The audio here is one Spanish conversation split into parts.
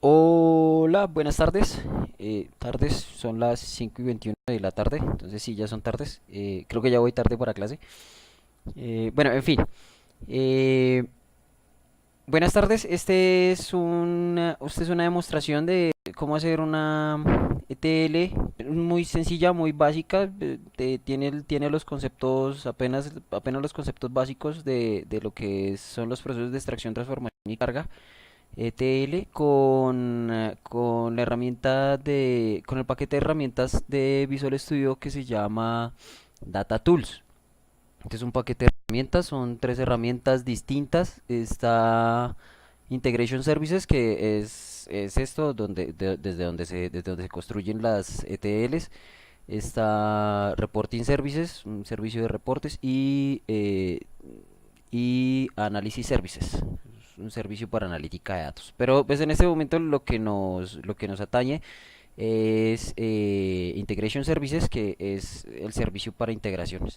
Hola, buenas tardes. Tardes, son las 5:21 de la tarde, entonces sí, ya son tardes. Creo que ya voy tarde para clase. Bueno, en fin. eh, Buenas tardes. Esta es una demostración de cómo hacer una ETL muy sencilla, muy básica. Tiene los conceptos, apenas los conceptos básicos de lo que son los procesos de extracción, transformación y carga. ETL con la con el paquete de herramientas de Visual Studio que se llama Data Tools. Este es un paquete de herramientas, son tres herramientas distintas. Está Integration Services, que es esto desde donde se construyen las ETLs. Está Reporting Services, un servicio de reportes, y Analysis Services, un servicio para analítica de datos. Pero pues en este momento lo que nos atañe es Integration Services, que es el servicio para integración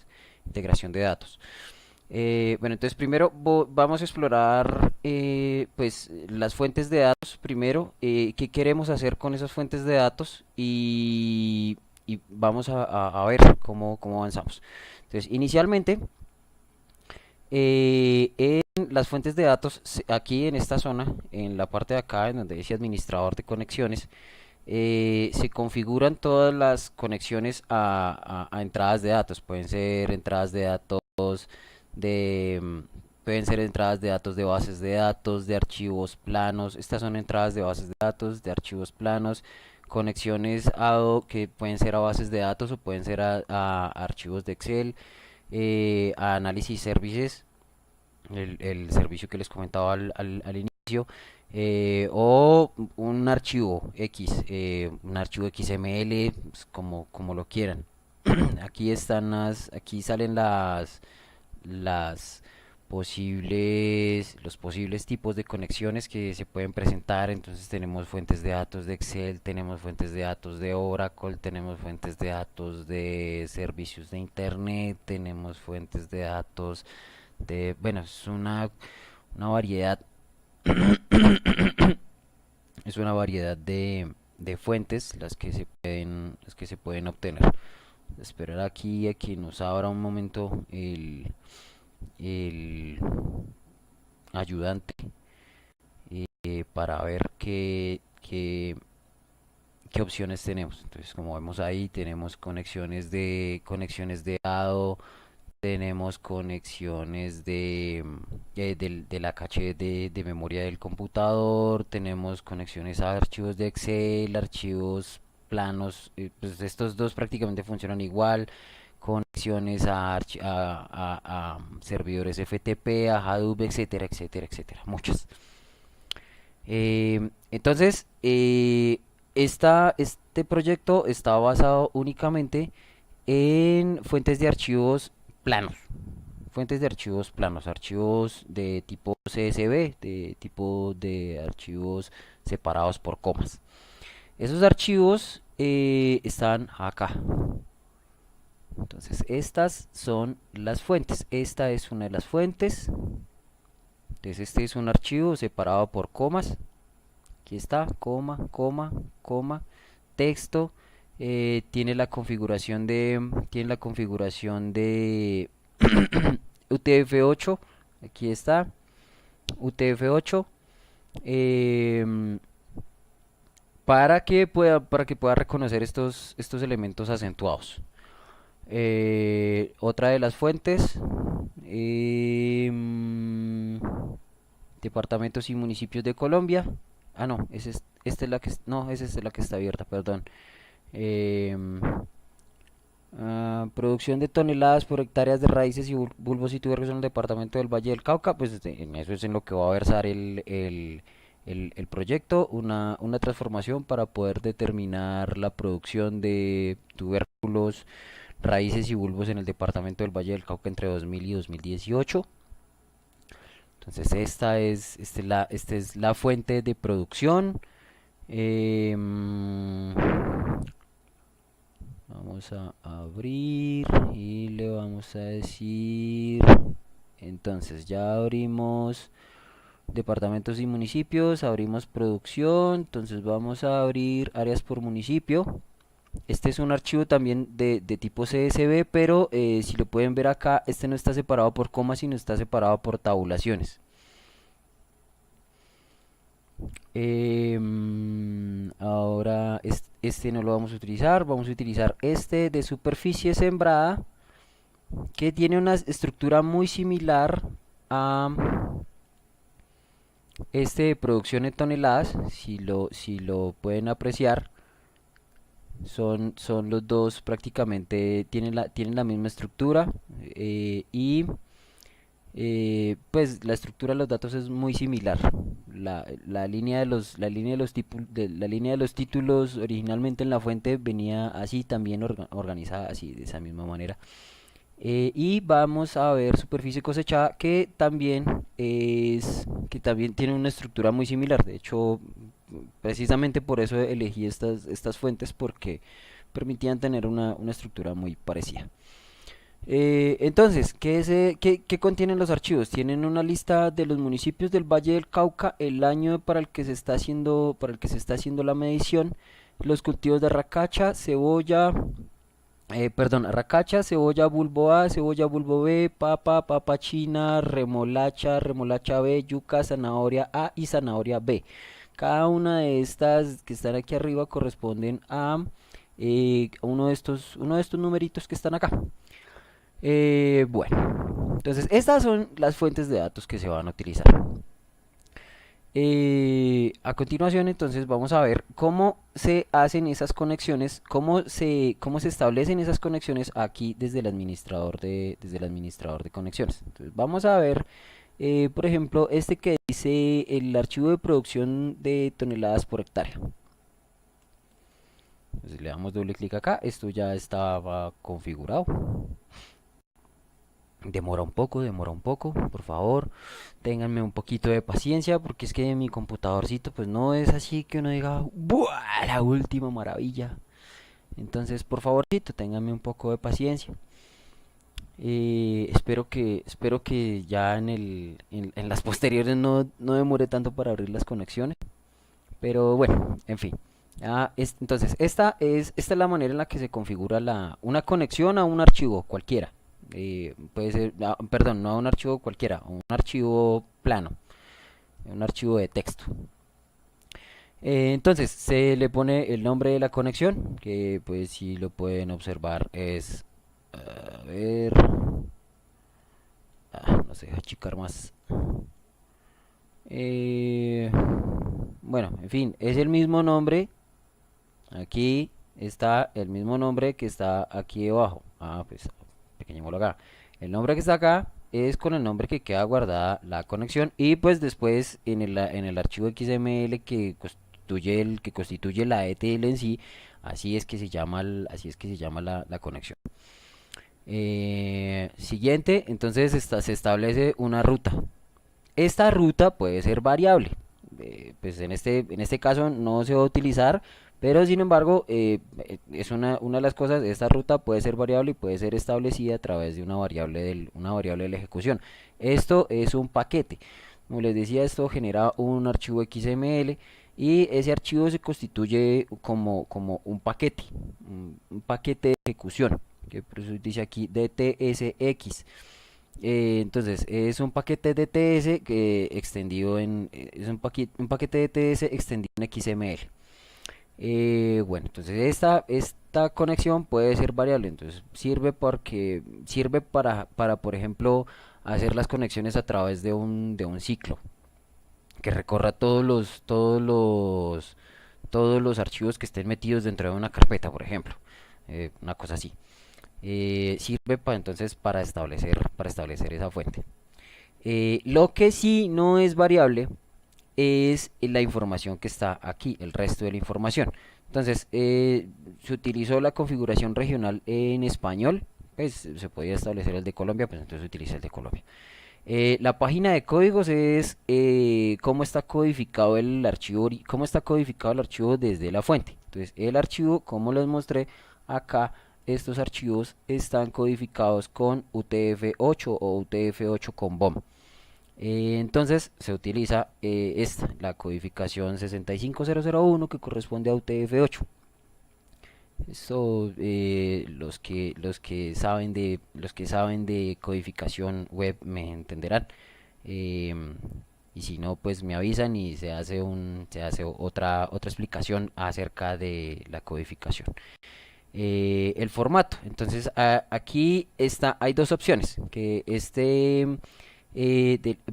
de datos. Bueno, entonces primero vamos a explorar pues las fuentes de datos primero, qué queremos hacer con esas fuentes de datos y vamos a ver cómo avanzamos. Entonces, inicialmente, en las fuentes de datos, aquí en esta zona, en la parte de acá, en donde dice administrador de conexiones, se configuran todas las conexiones a entradas de datos. Pueden ser entradas de datos de, mm, pueden ser entradas de datos de bases de datos, de archivos planos. Estas son entradas de bases de datos, de archivos planos, conexiones que pueden ser a bases de datos o pueden ser a archivos de Excel, a análisis services, el servicio que les comentaba al inicio, o un archivo X, un archivo XML, pues, como lo quieran. Aquí salen las los posibles tipos de conexiones que se pueden presentar. Entonces tenemos fuentes de datos de Excel, tenemos fuentes de datos de Oracle, tenemos fuentes de datos de servicios de Internet, tenemos fuentes de datos bueno, es una variedad, es una variedad de fuentes las que se pueden obtener. Esperar aquí a que nos abra un momento el ayudante, para ver qué opciones tenemos. Entonces, como vemos ahí, tenemos conexiones de ADO, tenemos conexiones de la caché de memoria del computador, tenemos conexiones a archivos de Excel, archivos planos. Pues estos dos prácticamente funcionan igual. Conexiones a servidores FTP, a Hadoop, etcétera, etcétera, etcétera. Muchas. Entonces, este proyecto está basado únicamente en fuentes de archivos planos. Fuentes de archivos planos, archivos de tipo CSV, de tipo de archivos separados por comas. Esos archivos están acá. Entonces, estas son las fuentes. Esta es una de las fuentes. Entonces, este es un archivo separado por comas. Aquí está, coma, texto. Tiene la configuración de UTF-8. Aquí está, UTF-8. em, para que pueda reconocer estos elementos acentuados. Otra de las fuentes, em, departamentos y municipios de Colombia. Ah, no, esta es la que, no, esa es la que está abierta, perdón. Em, Producción de toneladas por hectáreas de raíces y bulbos y tubérculos en el departamento del Valle del Cauca. Pues en eso es en lo que va a versar el proyecto. Una transformación para poder determinar la producción de tubérculos, raíces y bulbos en el departamento del Valle del Cauca entre 2000 y 2018. Entonces esta es la fuente de producción. Em, Vamos a abrir y le vamos a decir, entonces ya abrimos departamentos y municipios, abrimos producción, entonces vamos a abrir áreas por municipio. Este es un archivo también de tipo CSV, pero si lo pueden ver acá, este no está separado por comas, sino está separado por tabulaciones. Ahora este no lo vamos a utilizar, vamos a utilizar este de superficie sembrada, que tiene una estructura muy similar a este de producción en toneladas, si lo pueden apreciar. Son los dos prácticamente, tienen la misma estructura, y pues la estructura de los datos es muy similar. La línea de los títulos originalmente en la fuente venía así también organizada así de esa misma manera. Y vamos a ver superficie cosechada, que también tiene una estructura muy similar. De hecho, precisamente por eso elegí estas fuentes, porque permitían tener una estructura muy parecida. Entonces, ¿qué contienen los archivos? Tienen una lista de los municipios del Valle del Cauca, el año para el que se está haciendo la medición, los cultivos de racacha, cebolla, bulbo A, cebolla, bulbo B, papa china, remolacha B, yuca, zanahoria A y zanahoria B. Cada una de estas que están aquí arriba corresponden a uno de estos numeritos que están acá. Bueno, entonces estas son las fuentes de datos que se van a utilizar. A continuación, entonces vamos a ver cómo se hacen esas conexiones, cómo se establecen esas conexiones aquí desde el administrador de conexiones. Entonces vamos a ver, por ejemplo, este que dice el archivo de producción de toneladas por hectárea. Entonces le damos doble clic acá, esto ya estaba configurado. Demora un poco, por favor, ténganme un poquito de paciencia, porque es que mi computadorcito pues no es así que uno diga, ¡buah! La última maravilla. Entonces, por favorcito, ténganme un poco de paciencia. Espero que ya en las posteriores no demore tanto para abrir las conexiones. Pero bueno, en fin. Entonces, esta es la manera en la que se configura una conexión a un archivo cualquiera. Puede ser, perdón, no a un archivo cualquiera, a un archivo plano, un archivo de texto. Entonces, se le pone el nombre de la conexión, que pues si lo pueden observar es, a ver, no sé, achicar más. Eh, bueno, en fin, es el mismo nombre. Aquí está el mismo nombre que está aquí debajo. Pues pequeñémoslo acá. El nombre que está acá es con el nombre que queda guardada la conexión, y pues después en el archivo XML que constituye la ETL en sí, así es que se llama la conexión. Siguiente, entonces se establece una ruta. Esta ruta puede ser variable. Pues en este caso no se va a utilizar, pero sin embargo es una de las cosas. Esta ruta puede ser variable y puede ser establecida a través de una variable de la ejecución. Esto es un paquete. Como les decía, esto genera un archivo XML, y ese archivo se constituye como un paquete, un paquete de ejecución, que por eso dice aquí DTSX. Entonces es un paquete DTS que extendido es un paquete DTS extendido en XML. Bueno, entonces esta conexión puede ser variable. Entonces sirve para, por ejemplo, hacer las conexiones a través de un ciclo que recorra todos los archivos que estén metidos dentro de una carpeta, por ejemplo. Una cosa así. Sirve entonces para establecer esa fuente. Lo que sí no es variable es la información que está aquí, el resto de la información. Entonces, se utilizó la configuración regional en español, pues se podía establecer el de Colombia, pues entonces se utiliza el de Colombia. La página de códigos es cómo está codificado el archivo, desde la fuente. Entonces, el archivo, como les mostré acá, estos archivos están codificados con UTF-8 o UTF-8 con BOM. Entonces se utiliza esta, la codificación 65001 que corresponde a UTF-8. Esto los que saben de codificación web me entenderán. Em, y si no, pues me avisan y se hace otra explicación acerca de la codificación. El formato. Entonces aquí hay dos opciones.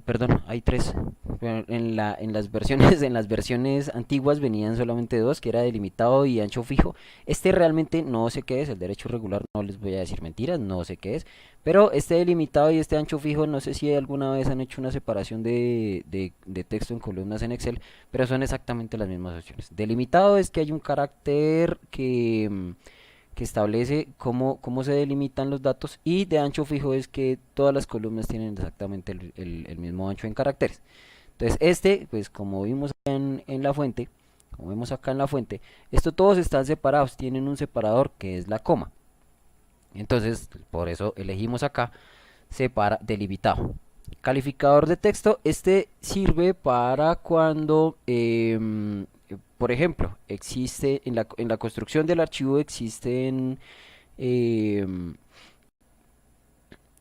Perdón, hay tres. Bueno, en las versiones, en las versiones antiguas venían solamente dos, que era delimitado y ancho fijo. Este realmente no sé qué es, el derecho regular no les voy a decir mentiras, no sé qué es. Pero este delimitado y este ancho fijo, no sé si alguna vez han hecho una separación de texto en columnas en Excel, pero son exactamente las mismas opciones. Delimitado es que hay un carácter que establece cómo se delimitan los datos, y de ancho fijo es que todas las columnas tienen exactamente el mismo ancho en caracteres. Entonces pues como vimos en la fuente, como vemos acá en la fuente, esto todos están separados, tienen un separador que es la coma. Entonces, por eso elegimos acá delimitado. Calificador de texto, este sirve para cuando, por ejemplo, existe en la construcción del archivo existen em,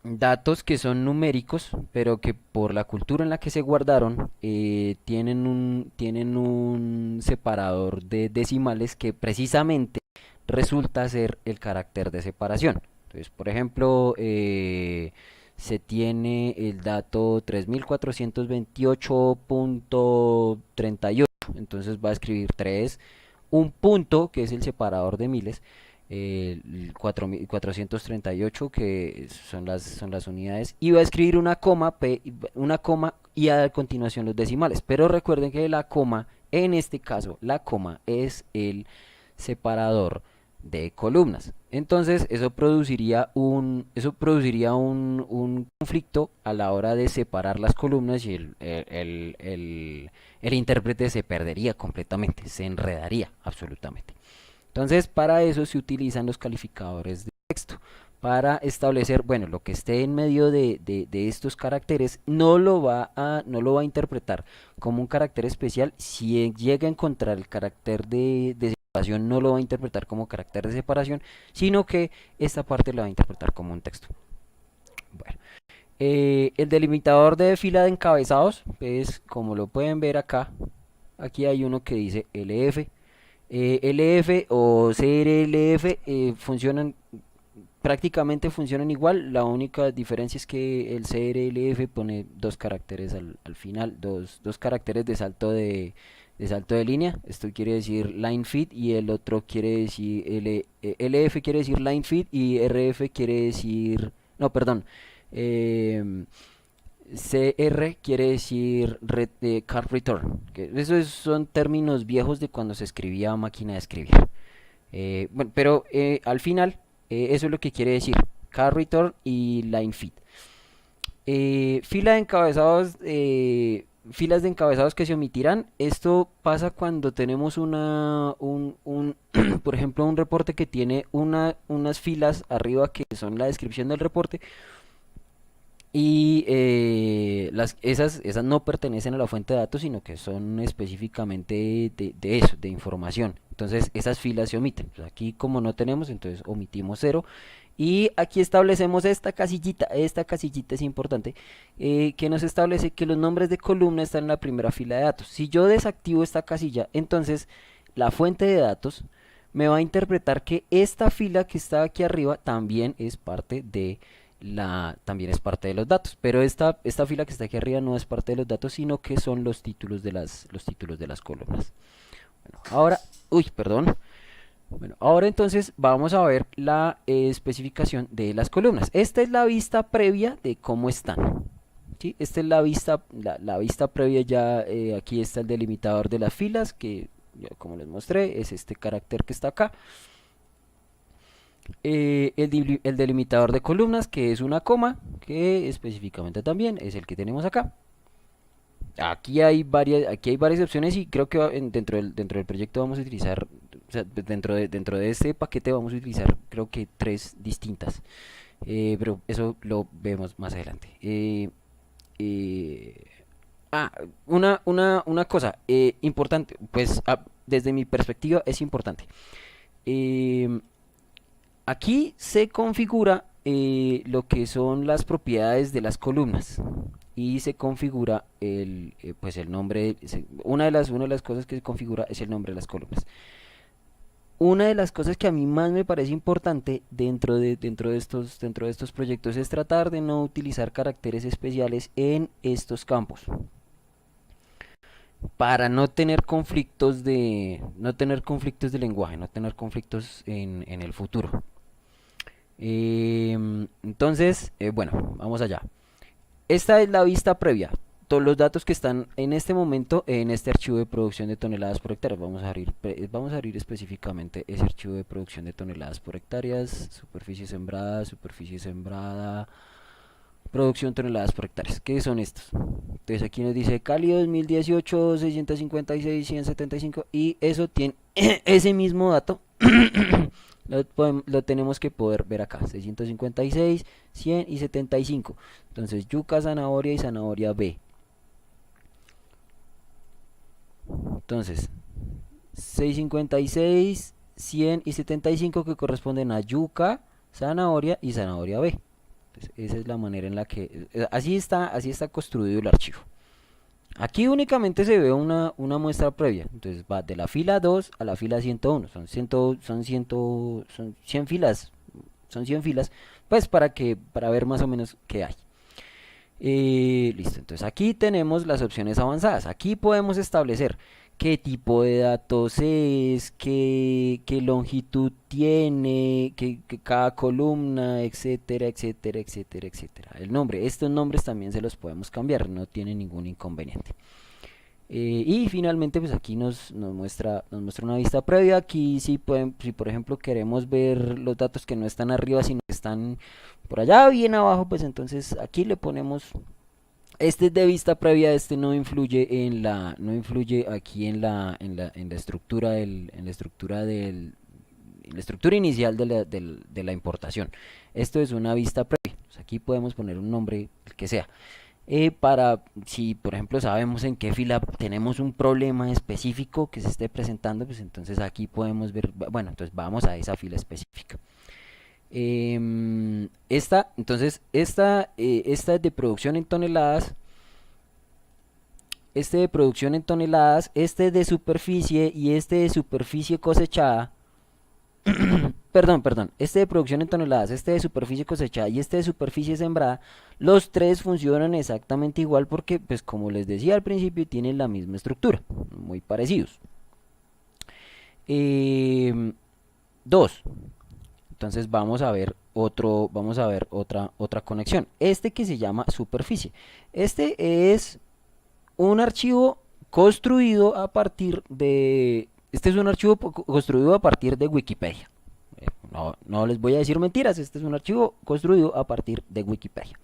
datos que son numéricos, pero que por la cultura en la que se guardaron tienen un separador de decimales que precisamente resulta ser el carácter de separación. Entonces, por ejemplo, se tiene el dato 3428.38, entonces va a escribir 3, un punto, que es el separador de miles, el 438 que son las unidades, y va a escribir una coma y a continuación los decimales. Pero recuerden que la coma, en este caso, la coma es el separador de columnas. Entonces eso produciría un conflicto a la hora de separar las columnas, y el intérprete se perdería completamente, se enredaría absolutamente. Entonces, para eso se utilizan los calificadores de texto, para establecer, bueno, lo que esté en medio de estos caracteres no lo va a interpretar como un carácter especial. Si llega a encontrar el carácter de separación, no lo va a interpretar como carácter de separación, sino que esta parte la va a interpretar como un texto. Bueno, el delimitador de fila de encabezados, pues como lo pueden ver acá, aquí hay uno que dice LF. LF o CRLF prácticamente funcionan igual. La única diferencia es que el CRLF pone dos caracteres al final, dos caracteres de salto de línea. Esto quiere decir line fit, y el otro quiere decir LF quiere decir line fit, y RF quiere decir, no, perdón, em, CR quiere decir card return, que son términos viejos de cuando se escribía a máquina de escribir. Bueno, pero al final eso es lo que quiere decir card return y line fit. Fila de encabezados, filas de encabezados que se omitirán. Esto pasa cuando tenemos por ejemplo, un reporte que tiene unas filas arriba que son la descripción del reporte, y esas no pertenecen a la fuente de datos, sino que son específicamente de eso, de información. Entonces esas filas se omiten. Pues aquí como no tenemos, entonces omitimos cero. Y aquí establecemos esta casillita. Esta casillita es importante, que nos establece que los nombres de columna están en la primera fila de datos. Si yo desactivo esta casilla, entonces la fuente de datos me va a interpretar que esta fila que está aquí arriba también es parte de los datos, pero esta fila que está aquí arriba no es parte de los datos, sino que son los títulos de las columnas. Bueno, perdón. Bueno, ahora entonces vamos a ver la especificación de las columnas. Esta es la vista previa de cómo están. ¿Sí? Esta es la vista previa ya. Aquí está el delimitador de las filas, que ya como les mostré es este carácter que está acá. El delimitador de columnas, que es una coma, que específicamente también es el que tenemos acá. Aquí hay varias opciones, y creo que dentro del proyecto vamos a utilizar, o sea, dentro de este paquete vamos a utilizar creo que tres distintas. Pero eso lo vemos más adelante. eh, ah, una cosa importante, pues desde mi perspectiva es importante. Em, Aquí se configura lo que son las propiedades de las columnas y se configura pues el nombre. Una de las cosas que se configura es el nombre de las columnas. Una de las cosas que a mí más me parece importante dentro de estos proyectos es tratar de no utilizar caracteres especiales en estos campos para no tener conflictos de lenguaje, no tener conflictos en el futuro. Entonces, bueno, vamos allá. Esta es la vista previa. Todos los datos que están en este momento en este archivo de producción de toneladas por hectárea. Vamos a abrir específicamente ese archivo de producción de toneladas por hectáreas. Superficie sembrada, producción toneladas por hectáreas. ¿Qué son estos? Entonces aquí nos dice Cali 2018, 656, 175 y eso tiene ese mismo dato. Lo tenemos que poder ver acá, 656, 100 y 75. Entonces, yuca, zanahoria y zanahoria B. Entonces, 656, 100 y 75 que corresponden a yuca, zanahoria y zanahoria B. Entonces, esa es la manera en la que... así está construido el archivo. Aquí únicamente se ve una muestra previa. Entonces va de la fila 2 a la fila 101. Son 100 filas. Son 100 filas. Pues para ver más o menos qué hay. Listo. Entonces aquí tenemos las opciones avanzadas. Aquí podemos establecer qué tipo de datos es, qué longitud tiene, que cada columna, etcétera, etcétera, etcétera, etcétera. El nombre, estos nombres también se los podemos cambiar, no tiene ningún inconveniente. Y finalmente pues aquí nos muestra una vista previa. Aquí si por ejemplo queremos ver los datos que no están arriba sino que están por allá bien abajo, pues entonces aquí le ponemos. Este es de vista previa, este no influye aquí en la estructura en la estructura inicial de la importación. Esto es una vista previa. Pues aquí podemos poner un nombre, el que sea. Si por ejemplo sabemos en qué fila tenemos un problema específico que se esté presentando, pues entonces aquí podemos ver, bueno, entonces vamos a esa fila específica. Esta es de producción en toneladas. Este de producción en toneladas, este de superficie y este de superficie cosechada. Perdón, este de producción en toneladas, este de superficie cosechada y este de superficie sembrada, los tres funcionan exactamente igual porque, pues como les decía al principio, tienen la misma estructura, muy parecidos. Dos. Entonces vamos a ver otra conexión. Este que se llama superficie. Este es un archivo construido a partir de... Este es un archivo construido a partir de Wikipedia. No les voy a decir mentiras, este es un archivo construido a partir de Wikipedia.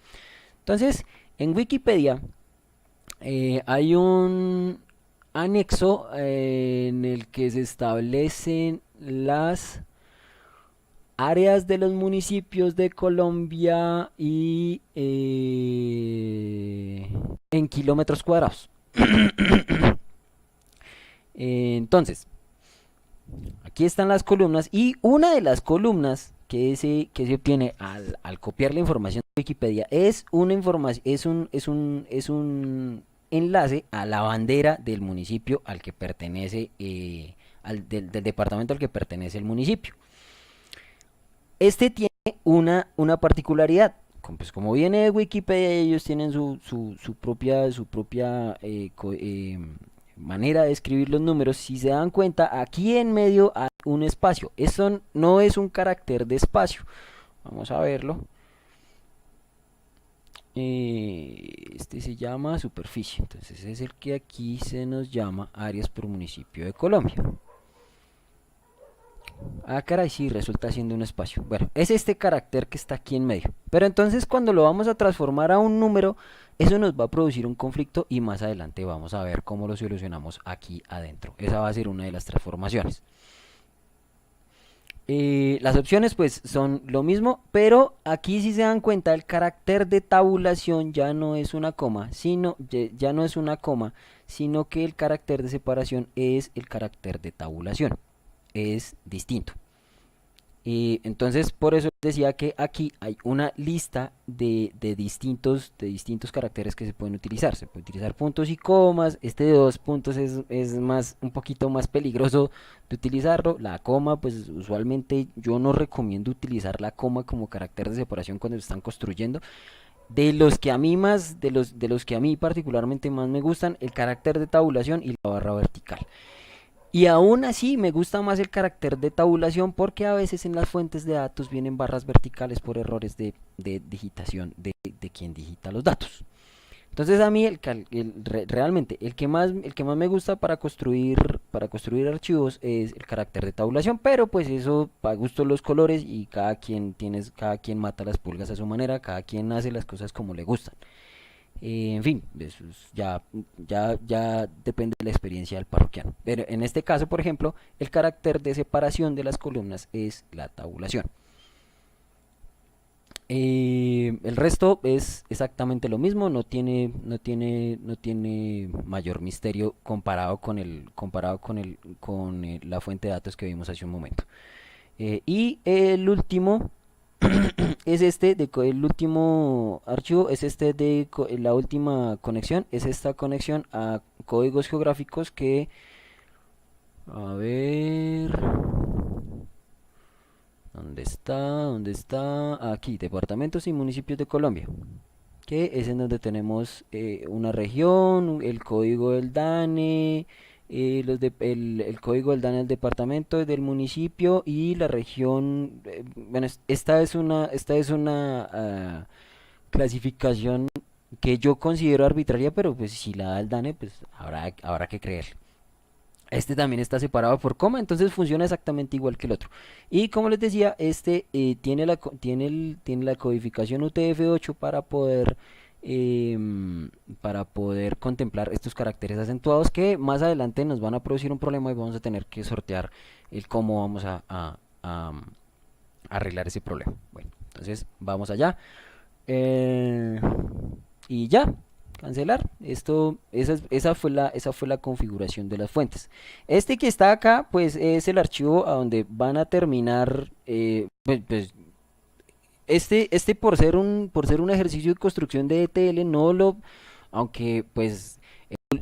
Entonces, en Wikipedia hay un anexo en el que se establecen las áreas de los municipios de Colombia y en kilómetros cuadrados. Entonces, aquí están las columnas y una de las columnas que se obtiene al copiar la información de Wikipedia es una información, es un enlace a la bandera del municipio al que pertenece, del departamento al que pertenece el municipio. Este tiene una particularidad. Pues como viene de Wikipedia, ellos tienen su propia manera de escribir los números. Si se dan cuenta, aquí en medio hay un espacio. Eso no es un carácter de espacio. Vamos a verlo. Este se llama superficie. Entonces es el que aquí se nos llama áreas por municipio de Colombia. Ah, caray, sí, resulta siendo un espacio. Bueno, es este carácter que está aquí en medio. Pero entonces cuando lo vamos a transformar a un número, eso nos va a producir un conflicto y más adelante vamos a ver cómo lo solucionamos aquí adentro. Esa va a ser una de las transformaciones. Las opciones pues son lo mismo, pero aquí si se dan cuenta el carácter de tabulación ya no es una coma, ya no es una coma, sino que el carácter de separación es el carácter de tabulación, es distinto. Y entonces por eso decía que aquí hay una lista de distintos caracteres que se pueden utilizar. Se puede utilizar puntos y comas. Este de dos puntos es más, un poquito más peligroso de utilizarlo. La coma, pues usualmente yo no recomiendo utilizar la coma como carácter de separación cuando se están construyendo. De los que a mí más, de los que a mí particularmente más me gustan, el carácter de tabulación y la barra vertical. Y aún así me gusta más el carácter de tabulación porque a veces en las fuentes de datos vienen barras verticales por errores de digitación de quien digita los datos. Entonces a mí realmente el que más me gusta para construir archivos es el carácter de tabulación, pero pues eso para gusto los colores y cada quien mata las pulgas a su manera, cada quien hace las cosas como le gustan. En fin, eso ya depende de la experiencia del parroquiano. Pero en este caso, por ejemplo, el carácter de separación de las columnas es la tabulación. El resto es exactamente lo mismo, no tiene mayor misterio comparado con la fuente de datos que vimos hace un momento. Y el último es el último archivo es la última conexión, es esta conexión a códigos geográficos que, a ver, ¿dónde está? ¿Dónde está? Aquí, departamentos y municipios de Colombia, que es en donde tenemos una región, el código del DANE, el código del DANE del departamento, del municipio y la región. Bueno, esta es una clasificación que yo considero arbitraria, pero pues si la da el DANE, pues habrá que creer. Este también está separado por coma, entonces funciona exactamente igual que el otro. Y como les decía, este tiene la codificación UTF-8 para poder contemplar estos caracteres acentuados que más adelante nos van a producir un problema y vamos a tener que sortear el cómo vamos a arreglar ese problema. Bueno, entonces vamos allá. Eh, y ya, cancelar. Esa fue la configuración de las fuentes. Este que está acá, pues es el archivo a donde van a terminar, este por ser un ejercicio de construcción de ETL, aunque pues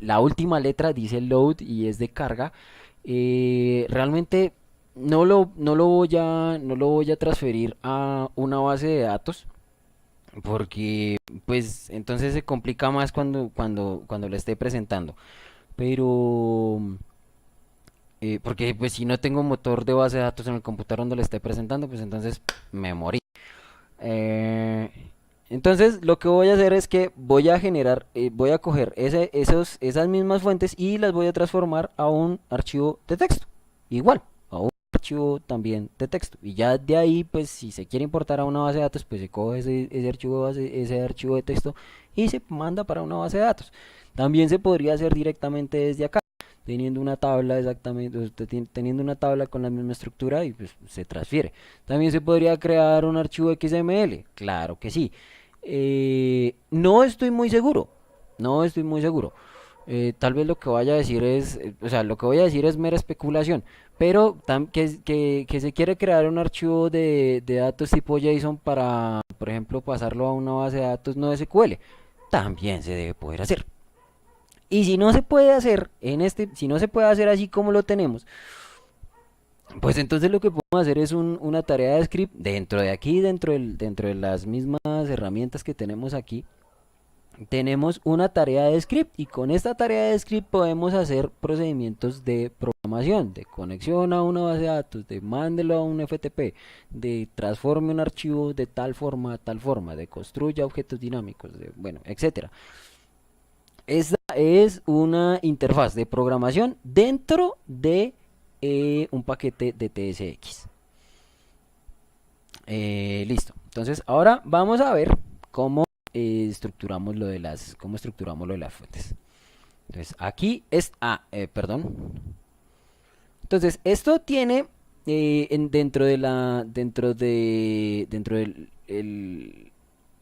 la última letra dice load y es de carga, realmente no lo voy a transferir a una base de datos porque pues entonces se complica más cuando lo esté presentando. Pero porque pues si no tengo motor de base de datos en el computador donde lo esté presentando, pues entonces me morí. Eh, entonces lo que voy a hacer es que voy a coger esas mismas fuentes y las voy a transformar a un archivo de texto. Igual, a un archivo también de texto. Y ya de ahí, pues si se quiere importar a una base de datos, pues se coge ese archivo de texto y se manda para una base de datos. También se podría hacer directamente desde acá teniendo una tabla teniendo una tabla con la misma estructura y pues se transfiere. También se podría crear un archivo XML, claro que sí. No estoy muy seguro, no estoy muy seguro. Tal vez lo que vaya a decir o sea, lo que voy a decir es mera especulación, pero que se quiere crear un archivo de datos tipo JSON para, por ejemplo, pasarlo a una base de datos no SQL, también se debe poder hacer. Y si no se puede hacer si no se puede hacer así como lo tenemos, pues entonces lo que podemos hacer es una tarea de script dentro de aquí, dentro de las mismas herramientas que tenemos aquí. Tenemos una tarea de script y con esta tarea de script podemos hacer procedimientos de programación, de conexión a una base de datos, de mándelo a un FTP, de transforme un archivo de tal forma a tal forma, de construya objetos dinámicos, bueno, etcétera. Esta es una interfaz de programación dentro de un paquete de TSX. Listo. Entonces, ahora vamos a ver cómo cómo estructuramos lo de las fuentes. Entonces, aquí es, perdón. Entonces, esto tiene dentro de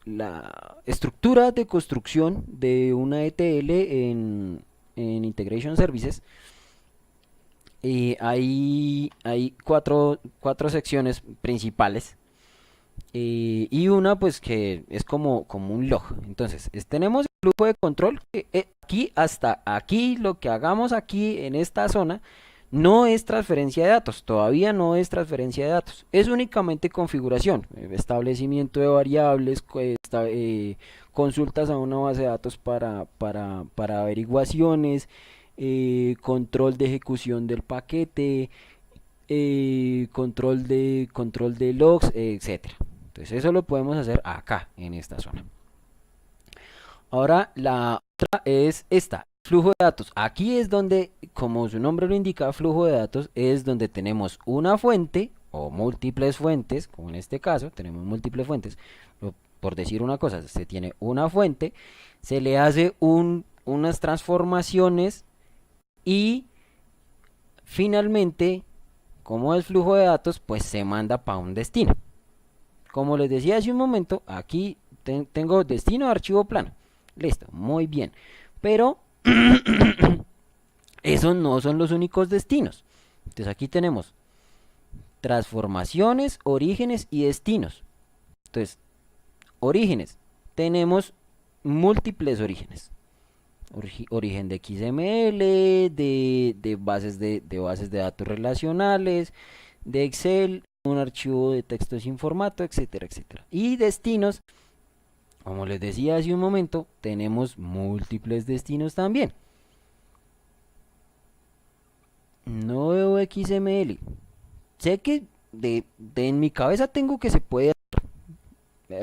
la estructura de construcción de una ETL en Integration Services, hay cuatro secciones principales, y una pues que es como un log. Entonces, tenemos el flujo de control que, aquí hasta aquí, lo que hagamos aquí en esta zona no es transferencia de datos, todavía no es transferencia de datos, es únicamente configuración, establecimiento de variables, consultas a una base de datos para averiguaciones, control de ejecución del paquete, control de logs, etcétera. Entonces eso lo podemos hacer acá, en esta zona. Ahora la otra es esta, flujo de datos. Aquí es donde, como su nombre lo indica, flujo de datos es donde tenemos una fuente o múltiples fuentes, como en este caso tenemos múltiples fuentes. Por decir una cosa, se tiene una fuente, se le hace unas transformaciones y finalmente, como es flujo de datos, pues se manda para un destino. Como les decía hace un momento, aquí tengo destino de archivo plano. Listo, muy bien. Pero esos no son los únicos destinos. Entonces aquí tenemos transformaciones, orígenes y destinos. Entonces, orígenes. Tenemos múltiples orígenes. Origen de XML, de bases de datos relacionales, de Excel, un archivo de texto sin formato, etcétera, etcétera. Y destinos, como les decía hace un momento, tenemos múltiples destinos también. No veo XML. Sé que en mi cabeza tengo que se puede hacer.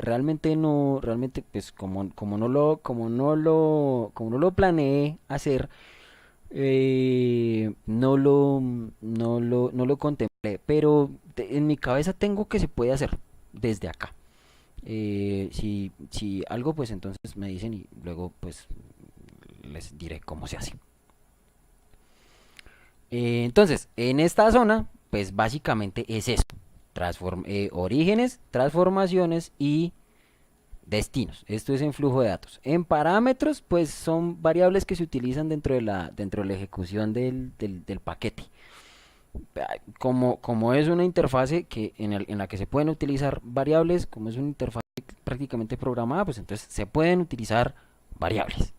Realmente no, realmente pues como no lo planeé hacer, no lo contemplé, pero en mi cabeza tengo que se puede hacer desde acá. Si algo, pues entonces me dicen y luego pues les diré cómo se hace. Entonces, en esta zona, pues básicamente es eso. Orígenes, transformaciones y destinos. Esto es en flujo de datos. En parámetros, pues son variables que se utilizan dentro de la ejecución del paquete. Como es una interfase en la que se pueden utilizar variables, como es una interfase prácticamente programada, pues entonces se pueden utilizar variables.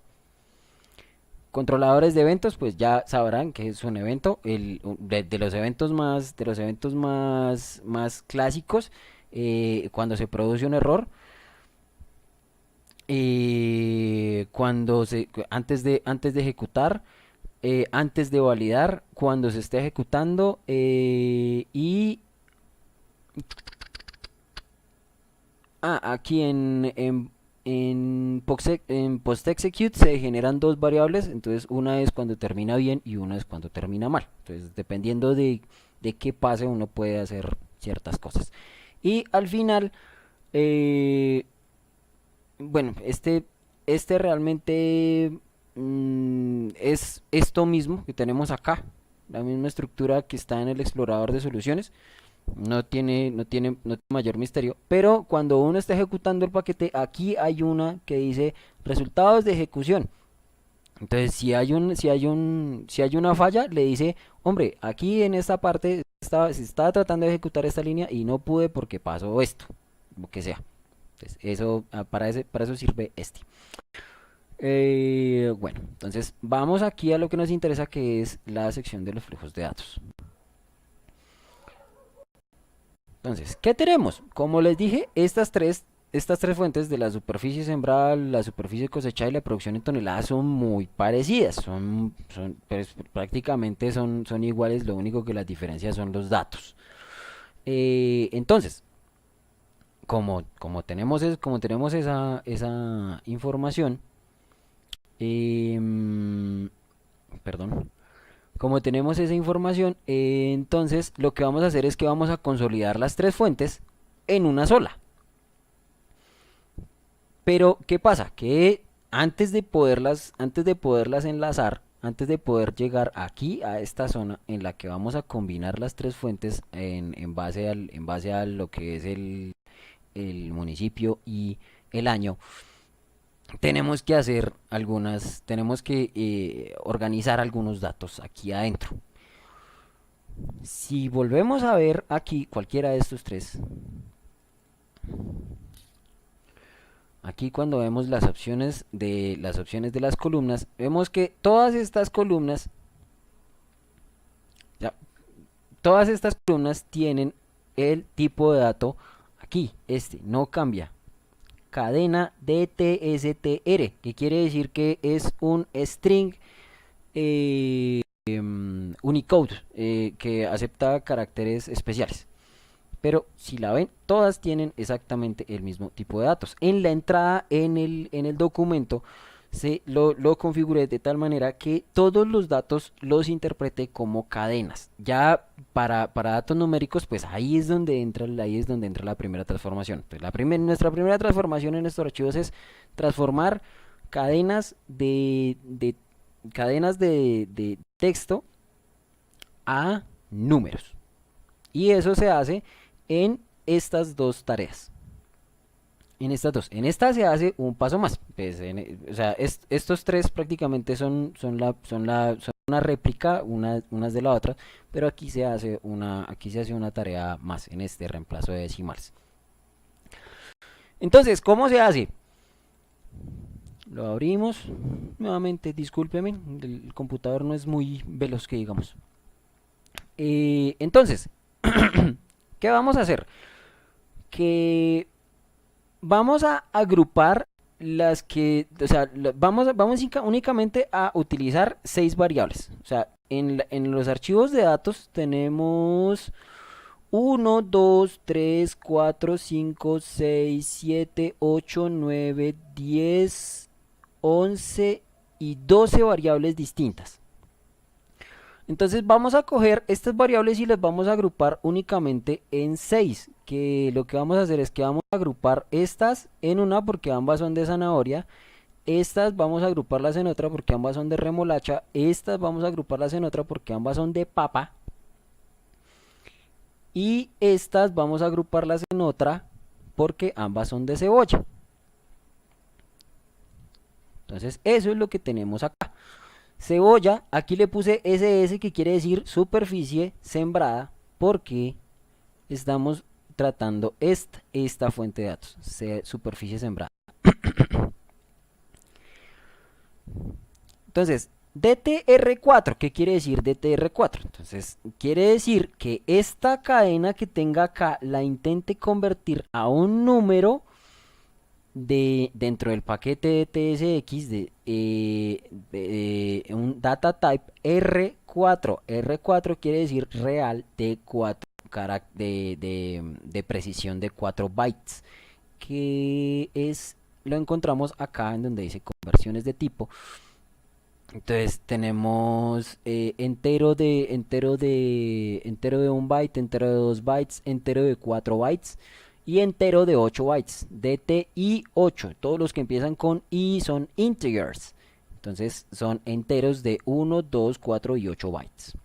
Controladores de eventos, pues ya sabrán que es un evento, de los eventos más clásicos, cuando se produce un error, antes de ejecutar, antes de validar, cuando se esté ejecutando, y aquí en post-execute se generan dos variables, entonces una es cuando termina bien y una es cuando termina mal. Entonces, dependiendo de qué pase, uno puede hacer ciertas cosas. Y al final, eh, bueno, este realmente es esto mismo que tenemos acá, la misma estructura que está en el explorador de soluciones. No tiene mayor misterio, pero cuando uno está ejecutando el paquete, aquí hay una que dice resultados de ejecución. Entonces, si hay una falla, le dice, hombre, aquí en esta parte se estaba tratando de ejecutar esta línea y no pude porque pasó esto, lo que sea. Entonces, para eso sirve este. Bueno, entonces vamos aquí a lo que nos interesa, que es la sección de los flujos de datos. Entonces, ¿qué tenemos? Como les dije, estas tres fuentes de la superficie sembrada, la superficie cosechada y la producción en toneladas son muy parecidas. Pues, prácticamente son iguales, lo único que las diferencias son los datos. Entonces, como tenemos esa información, em, perdón, como tenemos esa información, entonces lo que vamos a hacer es que vamos a consolidar las tres fuentes en una sola. Pero, ¿qué pasa? Que antes de poderlas enlazar, antes de poder llegar aquí a esta zona en la que vamos a combinar las tres fuentes en base a lo que es el municipio y el año, tenemos que organizar algunos datos aquí adentro. Si volvemos a ver aquí cualquiera de estos tres, aquí cuando vemos las opciones de las columnas, vemos que todas estas columnas, ya, todas estas columnas tienen el tipo de dato aquí, este no cambia. Cadena DTSTR, que quiere decir que es un string Unicode que acepta caracteres especiales. Pero si la ven, todas tienen exactamente el mismo tipo de datos. En la entrada en el documento lo configuré de tal manera que todos los datos los interprete como cadenas. Ya para datos numéricos, pues ahí es donde entra la primera transformación. Entonces, nuestra primera transformación en estos archivos es transformar cadenas de texto a números. Y eso se hace en estas dos tareas. En estas dos. En esta se hace un paso más. Pues, o sea, estos tres prácticamente son una réplica unas de la otra, pero aquí se hace una tarea más en este reemplazo de decimales. Entonces, ¿cómo se hace? Lo abrimos. Nuevamente, discúlpeme, el computador no es muy veloz que digamos. Entonces, ¿qué vamos a hacer? Que vamos a agrupar las que, o sea, vamos únicamente a utilizar 6 variables. O sea, en los archivos de datos tenemos 1, 2, 3, 4, 5, 6, 7, 8, 9, 10, 11 y 12 variables distintas. Entonces vamos a coger estas variables y las vamos a agrupar únicamente en 6, que lo que vamos a hacer es que vamos a agrupar estas en una porque ambas son de zanahoria, estas vamos a agruparlas en otra porque ambas son de remolacha, estas vamos a agruparlas en otra porque ambas son de papa, y estas vamos a agruparlas en otra porque ambas son de cebolla. Entonces eso es lo que tenemos acá. Cebolla, aquí le puse SS, que quiere decir superficie sembrada, porque estamos tratando esta fuente de datos, superficie sembrada. Entonces, DTR4, ¿qué quiere decir DTR4? Entonces, quiere decir que esta cadena que tenga acá la intente convertir a un número dentro del paquete de TSX de un data type R4. R4 quiere decir real de 4 de precisión de 4 bytes, que lo encontramos acá en donde dice conversiones de tipo. Entonces tenemos entero de 1 byte, entero de 2 bytes, entero de 4 bytes y entero de 8 bytes, DTI 8. Todos los que empiezan con I son integers. Entonces son enteros de 1, 2, 4 y 8 bytes.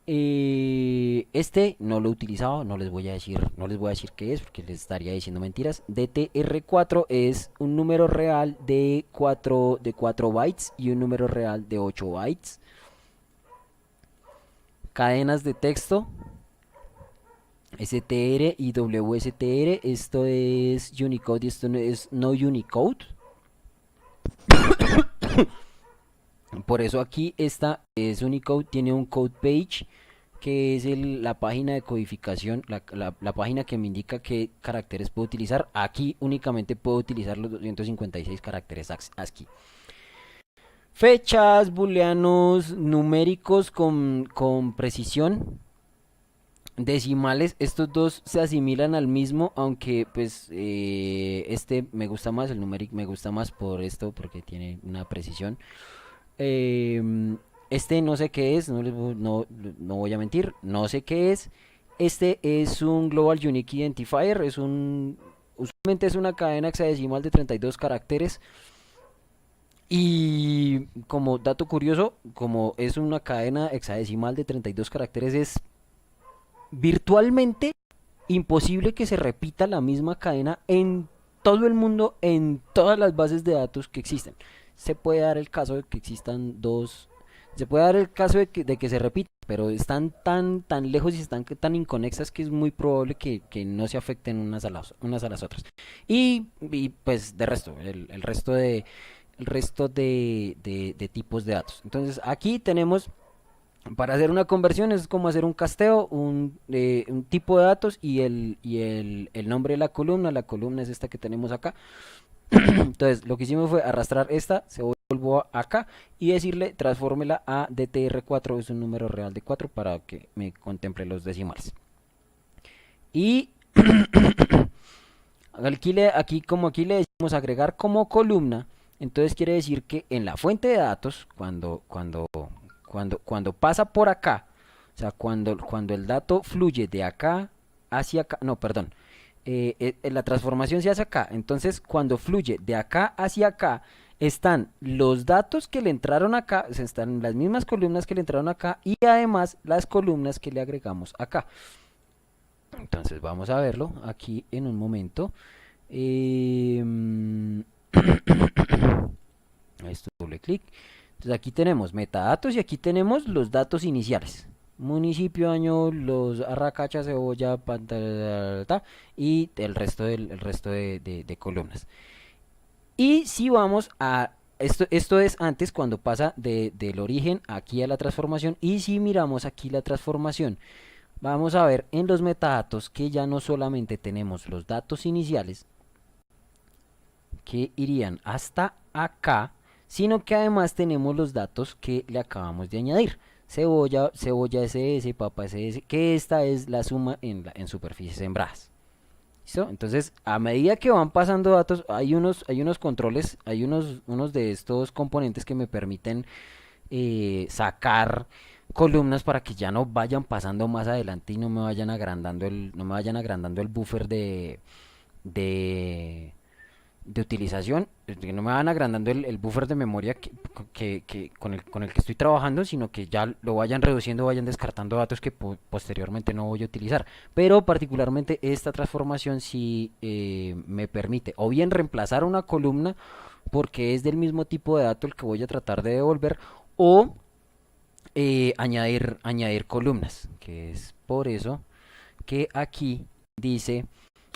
Este no lo he utilizado, no les voy a decir qué es porque les estaría diciendo mentiras. DTR4 es un número real de 4 bytes y un número real de 8 bytes. Cadenas de texto STR y WSTR, esto es Unicode y esto no es no Unicode. Por eso aquí esta es Unicode, tiene un code page que es la página de codificación, la página que me indica qué caracteres puedo utilizar. Aquí únicamente puedo utilizar los 256 caracteres ASCII. Fechas, booleanos, numéricos con precisión, decimales, estos dos se asimilan al mismo, aunque pues este me gusta más, el numérico me gusta más por esto, porque tiene una precisión. Este no sé qué es, no voy a mentir, no sé qué es. Este es un Global Unique Identifier, usualmente es una cadena hexadecimal de 32 caracteres. Y como dato curioso, como es una cadena hexadecimal de 32 caracteres, es virtualmente imposible que se repita la misma cadena en todo el mundo, en todas las bases de datos que existen. Se puede dar el caso de que existan dos, se puede dar el caso de que se repita, pero están tan lejos y están tan inconexas que es muy probable que no se afecten unas a las otras. Y pues de resto, el resto de tipos de datos. Entonces aquí tenemos para hacer una conversión es como hacer un casteo, un tipo de datos y el nombre de la columna. La columna es esta que tenemos acá. Entonces, lo que hicimos fue arrastrar esta, se volvió acá y decirle transfórmela a DTR4, es un número real de 4 para que me contemple los decimales. Y aquí le decimos agregar como columna, entonces quiere decir que en la fuente de datos, cuando pasa por acá, o sea, cuando el dato fluye de acá hacia acá, no, perdón, la transformación se hace acá, entonces cuando fluye de acá hacia acá, están los datos que le entraron acá, o sea, están las mismas columnas que le entraron acá y además las columnas que le agregamos acá. Entonces vamos a verlo aquí en un momento. Eh, esto doble clic. Entonces aquí tenemos metadatos y aquí tenemos los datos iniciales. Municipio, año, los arracacha, cebolla, pantalla y el resto de columnas. Y si vamos a... Esto es antes cuando pasa del origen aquí a la transformación. Y si miramos aquí la transformación, vamos a ver en los metadatos que ya no solamente tenemos los datos iniciales que irían hasta acá, sino que además tenemos los datos que le acabamos de añadir. Cebolla SS, papa SS, que esta es la suma en superficies sembradas. ¿Listo? Entonces, a medida que van pasando datos, hay unos controles, unos de estos componentes que me permiten sacar columnas para que ya no vayan pasando más adelante y no me vayan agrandando el buffer de, de utilización, que no me van agrandando el buffer de memoria con el que estoy trabajando, sino que ya lo vayan reduciendo, vayan descartando datos que posteriormente no voy a utilizar. Pero particularmente esta transformación sí me permite o bien reemplazar una columna porque es del mismo tipo de dato el que voy a tratar de devolver, o añadir columnas, que es por eso que aquí dice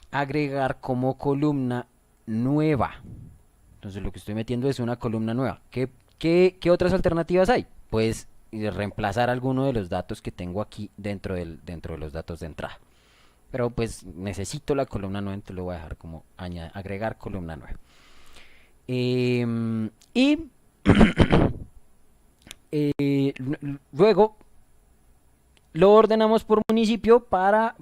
agregar como columna nueva. Entonces lo que estoy metiendo es una columna nueva. ¿Qué otras alternativas hay? Pues reemplazar alguno de los datos que tengo aquí dentro de los datos de entrada. Pero pues necesito la columna nueva, entonces lo voy a dejar como agregar columna nueva. Y luego lo ordenamos por municipio para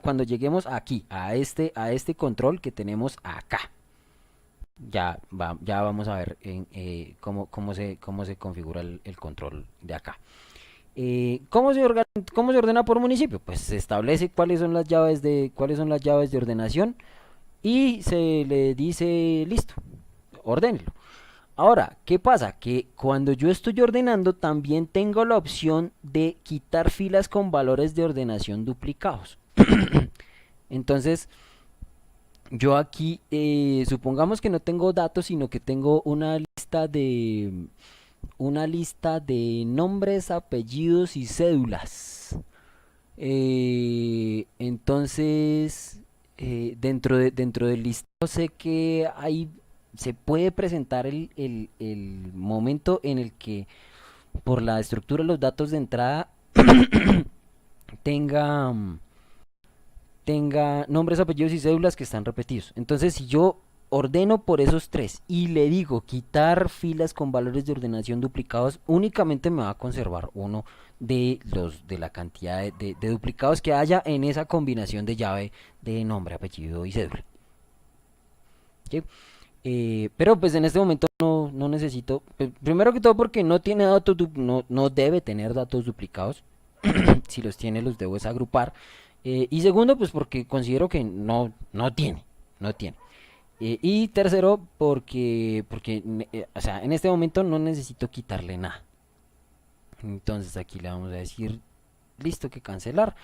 cuando lleguemos aquí, a este control que tenemos acá. Ya vamos a ver cómo se configura el control de acá. ¿Cómo se ordena por municipio? Pues se establece cuáles son las llaves de ordenación y se le dice listo, ordénelo. Ahora, ¿qué pasa? Que cuando yo estoy ordenando también tengo la opción de quitar filas con valores de ordenación duplicados. Entonces, yo aquí, supongamos que no tengo datos, sino que tengo una lista de nombres, apellidos y cédulas. Entonces, dentro del listado sé que se puede presentar el momento en el que por la estructura de los datos de entrada tenga, tenga nombres, apellidos y cédulas que están repetidos. Entonces, si yo ordeno por esos tres y le digo quitar filas con valores de ordenación duplicados, únicamente me va a conservar uno de la cantidad de duplicados que haya en esa combinación de llave de nombre, apellido y cédula. ¿Sí? Pero pues en este momento no necesito, primero que todo porque no tiene datos, no debe tener datos duplicados. Si los tiene los debo desagrupar. Y segundo pues porque considero que no tiene. Y tercero, o sea, en este momento no necesito quitarle nada. Entonces aquí le vamos a decir, listo, que cancelar.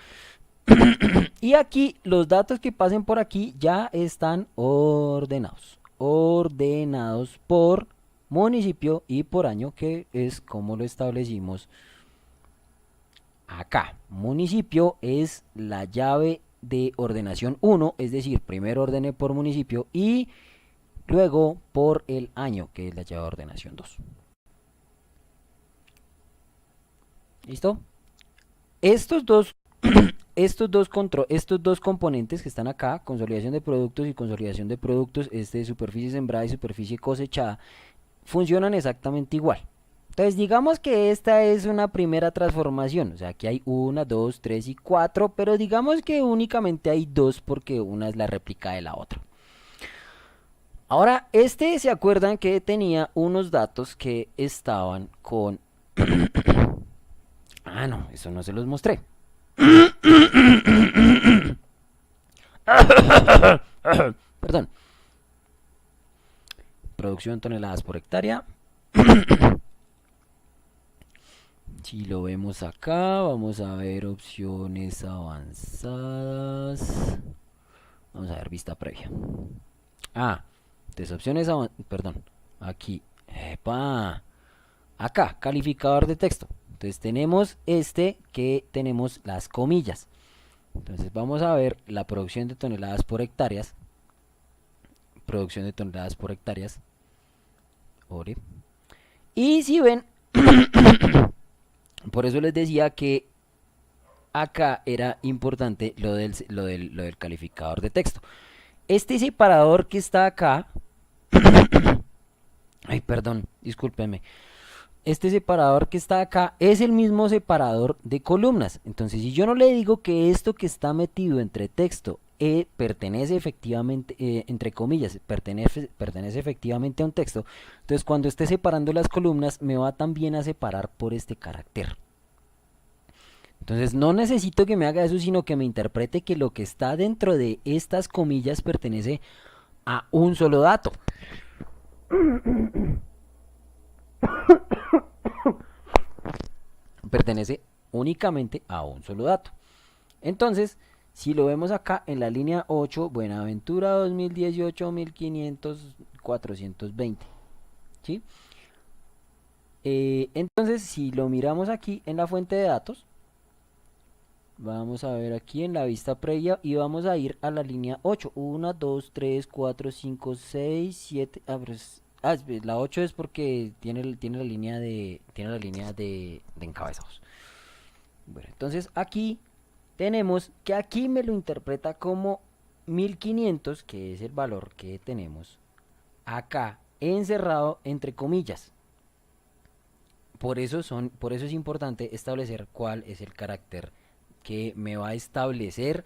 Y aquí los datos que pasen por aquí ya están ordenados. Ordenados por municipio y por año, que es como lo establecimos acá. Municipio es la llave de ordenación 1, es decir, primero ordene por municipio y luego por el año, que es la llave de ordenación 2. ¿Listo? Estos dos, estos dos componentes que están acá, consolidación de productos y consolidación de productos, superficie sembrada y superficie cosechada, funcionan exactamente igual. Entonces digamos que esta es una primera transformación, o sea, aquí hay 1, 2, 3 y 4, pero digamos que únicamente hay 2 porque una es la réplica de la otra. Ahora, se acuerdan que tenía unos datos que estaban con... Ah, no, eso no se los mostré. Perdón. Producción toneladas por hectárea. Si lo vemos acá, vamos a ver opciones avanzadas. Vamos a ver vista previa. Ah, entonces opciones avanzadas, perdón, aquí. ¡Epa! Acá, calificador de texto. Entonces tenemos que tenemos las comillas. Entonces vamos a ver la producción de toneladas por hectáreas. Producción de toneladas por hectáreas. Ore. Y si ven, por eso les decía que acá era importante lo del calificador de texto. Este separador que está acá, ay, perdón, discúlpenme. Este separador que está acá es el mismo separador de columnas. Entonces, si yo no le digo que esto que está metido entre texto pertenece efectivamente, entre comillas, pertenece efectivamente a un texto, entonces cuando esté separando las columnas me va también a separar por este carácter. Entonces no necesito que me haga eso, sino que me interprete que lo que está dentro de estas comillas pertenece a un solo dato. Pertenece únicamente a un solo dato. Entonces, si lo vemos acá en la línea 8, Buenaventura 2018 1500 420. ¿Sí? Entonces, si lo miramos aquí en la fuente de datos, vamos a ver aquí en la vista previa y vamos a ir a la línea 8. 1, 2, 3, 4, 5, 6, 7. La 8 es porque tiene la línea de encabezados. Bueno, entonces aquí tenemos que aquí me lo interpreta como 1500, que es el valor que tenemos acá encerrado entre comillas. Por eso es importante establecer cuál es el carácter que me va a establecer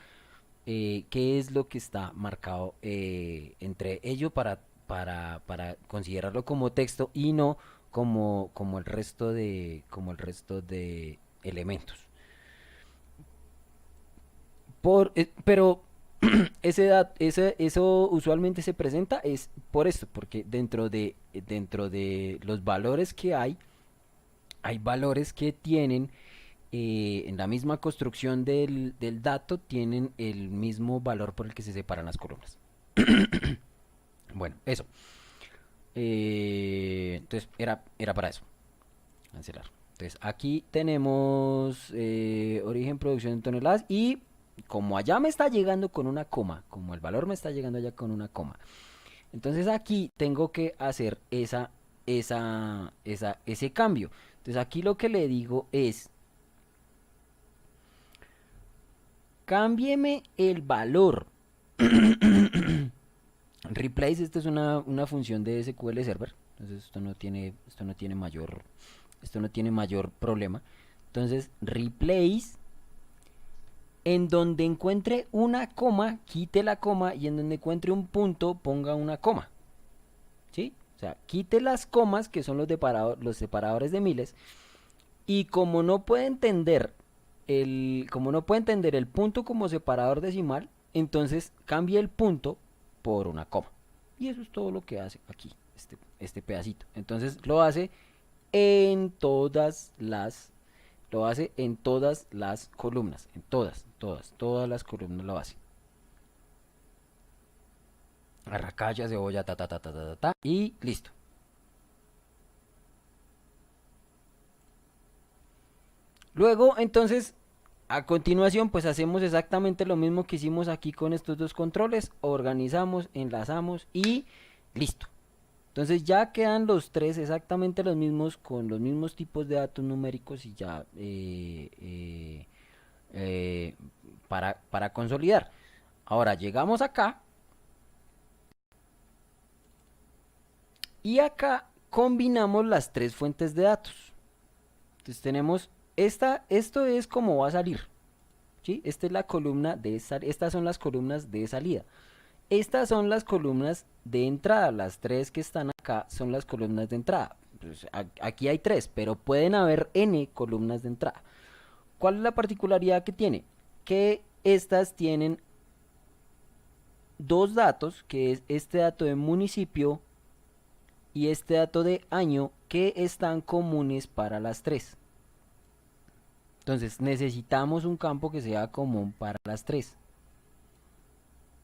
qué es lo que está marcado entre ello para considerarlo como texto y no como el resto de elementos. Pero eso usualmente se presenta es por esto, porque dentro de los valores que hay valores que tienen en la misma construcción del dato, tienen el mismo valor por el que se separan las columnas. Bueno, eso. Entonces, era para eso. Cancelar. Entonces, aquí tenemos origen, producción en toneladas y como allá me está llegando con una coma, como el valor me está llegando allá con una coma, entonces aquí tengo que hacer ese cambio. Entonces aquí lo que le digo es, cámbieme el valor. Replace, esta es una función de SQL Server. Entonces esto no tiene mayor problema. Entonces, replace, en donde encuentre una coma, quite la coma, y en donde encuentre un punto, ponga una coma. ¿Sí? O sea, quite las comas, que son los separadores de miles, y como no puede entender el punto como separador decimal, entonces cambie el punto por una coma. Y eso es todo lo que hace aquí, este pedacito. Entonces lo hace en todas las, lo hace en todas las columnas, en todas las columnas lo hace. Arracaya, cebolla, ta, ta, ta, ta, ta, ta, ta, y listo. Luego, entonces, a continuación, pues hacemos exactamente lo mismo que hicimos aquí con estos dos controles. Organizamos, enlazamos y listo. Entonces ya quedan los tres exactamente los mismos con los mismos tipos de datos numéricos y ya eh, para consolidar. Ahora llegamos acá y acá combinamos las tres fuentes de datos. Entonces tenemos esto es como va a salir, ¿sí? Esta es la columna estas son las columnas de salida. Estas son las columnas de entrada, las tres que están acá son las columnas de entrada. Pues aquí hay tres, pero pueden haber n columnas de entrada. ¿Cuál es la particularidad que tiene? Que estas tienen dos datos, que es este dato de municipio y este dato de año, que están comunes para las tres. Entonces necesitamos un campo que sea común para las tres.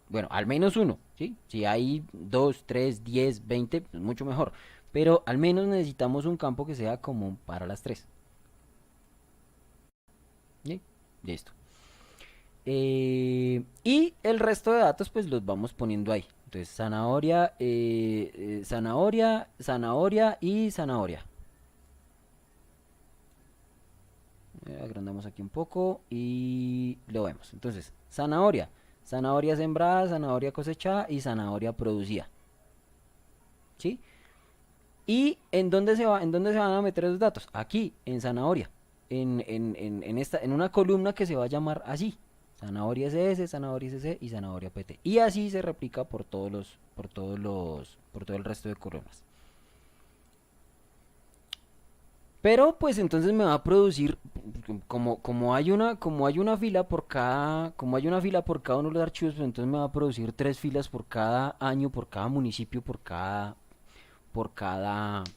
Bueno, al menos uno, ¿sí? Si hay 2, 3, 10, 20, pues mucho mejor. Pero al menos necesitamos un campo que sea común para las tres. ¿Sí? Listo. Y el resto de datos pues los vamos poniendo ahí. Entonces zanahoria, zanahoria, zanahoria y zanahoria. Agrandamos aquí un poco y lo vemos. Entonces, zanahoria. Zanahoria sembrada, zanahoria cosechada y zanahoria producida. ¿Sí? ¿Y en dónde en dónde se van a meter esos datos? Aquí, en zanahoria. En una columna que se va a llamar así. Zanahoria SS, zanahoria SC y zanahoria PT. Y así se replica por todo el resto de columnas. Pero pues entonces me va a producir, como hay una fila por cada, como hay una fila por cada uno de los archivos, pues entonces me va a producir tres filas por cada año, por cada municipio, por cada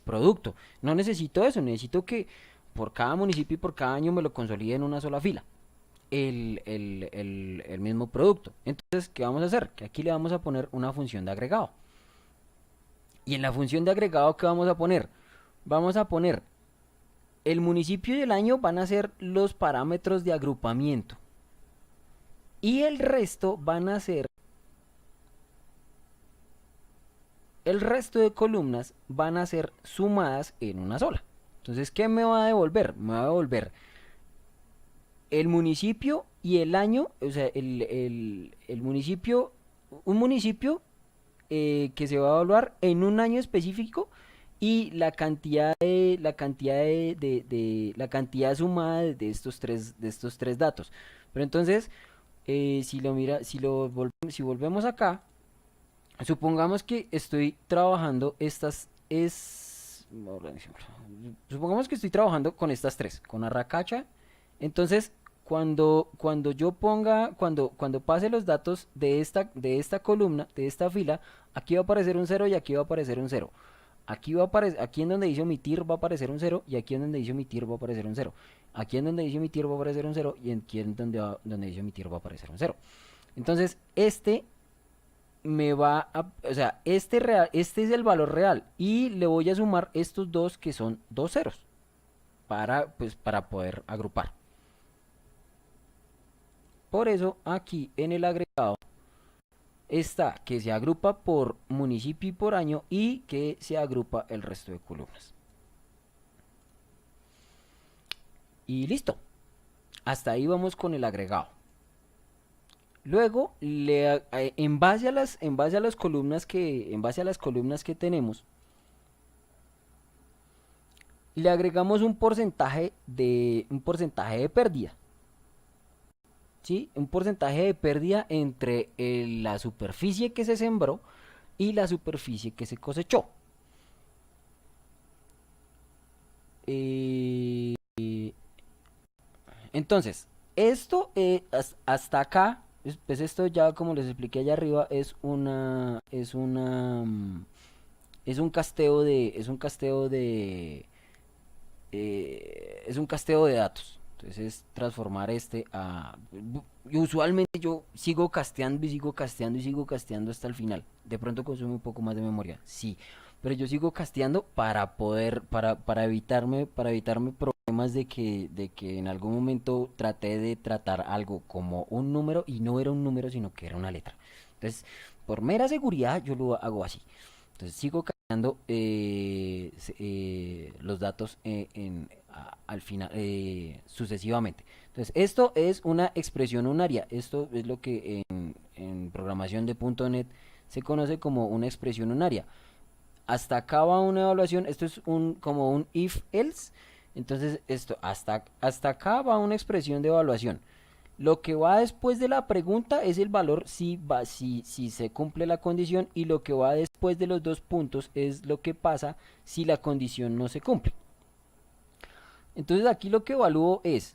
producto. No necesito eso, necesito que por cada municipio y por cada año me lo consolide en una sola fila. El mismo producto. Entonces, ¿qué vamos a hacer? Que aquí le vamos a poner una función de agregado. Y en la función de agregado, ¿qué vamos a poner? Vamos a poner el municipio y el año van a ser los parámetros de agrupamiento. Y el resto de columnas van a ser sumadas en una sola. Entonces, ¿qué me va a devolver? Me va a devolver el municipio y el año, o sea, el municipio, un municipio que se va a evaluar en un año específico y la cantidad sumada de estos tres datos. Pero entonces, si volvemos acá, supongamos que estoy trabajando supongamos que estoy trabajando con estas tres, con arracacha. Entonces, cuando pase los datos de esta columna, de esta fila, aquí va a aparecer un cero y aquí va a aparecer un cero. Aquí en donde dice omitir va a aparecer un cero y aquí en donde dice omitir va a aparecer un cero. Aquí en donde dice omitir va a aparecer un cero y aquí en donde dice omitir va a aparecer un cero. Entonces, o sea, este es el valor real y le voy a sumar estos dos que son dos ceros para poder agrupar. Por eso aquí en el agregado está que se agrupa por municipio y por año y que se agrupa el resto de columnas. Y listo. Hasta ahí vamos con el agregado. Luego, en base a las columnas que tenemos, le agregamos un porcentaje de pérdida. ¿Sí? Un porcentaje de pérdida entre la superficie que se sembró y la superficie que se cosechó. Entonces, esto hasta acá, pues esto ya como les expliqué allá arriba es un casteo de datos. Entonces es transformar y usualmente yo sigo casteando y sigo casteando y sigo casteando hasta el final. De pronto consume un poco más de memoria, sí. Pero yo sigo casteando para evitarme problemas de que en algún momento traté de tratar algo como un número y no era un número, sino que era una letra. Entonces, por mera seguridad, yo lo hago así. Entonces sigo cargando los datos al final sucesivamente. Entonces esto es una expresión unaria. Esto es lo que en programación de .NET se conoce como una expresión unaria. Hasta acá va una evaluación. Esto es como un if else. Entonces esto hasta acá va una expresión de evaluación. Lo que va después de la pregunta es el valor si se cumple la condición, y lo que va después de los dos puntos es lo que pasa si la condición no se cumple. Entonces aquí lo que evalúo es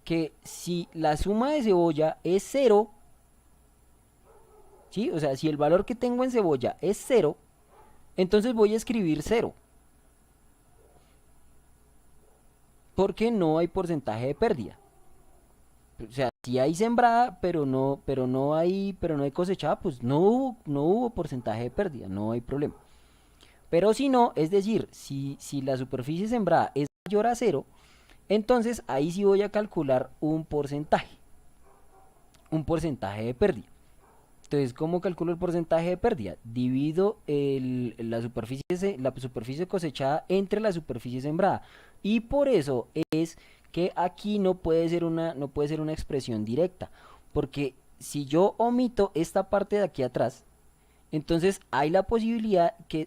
que si la suma de cebolla es cero, ¿sí? O sea, si el valor que tengo en cebolla es cero, entonces voy a escribir cero, porque no hay porcentaje de pérdida. O sea, si hay sembrada, pero no hay cosechada, pues no hubo porcentaje de pérdida, no hay problema. Pero si no, es decir, si la superficie sembrada es mayor a cero, entonces ahí sí voy a calcular un porcentaje de pérdida. Entonces, ¿cómo calculo el porcentaje de pérdida? Divido la superficie cosechada entre la superficie sembrada. Y por eso es que aquí no puede ser una expresión directa. Porque si yo omito esta parte de aquí atrás, entonces hay la posibilidad que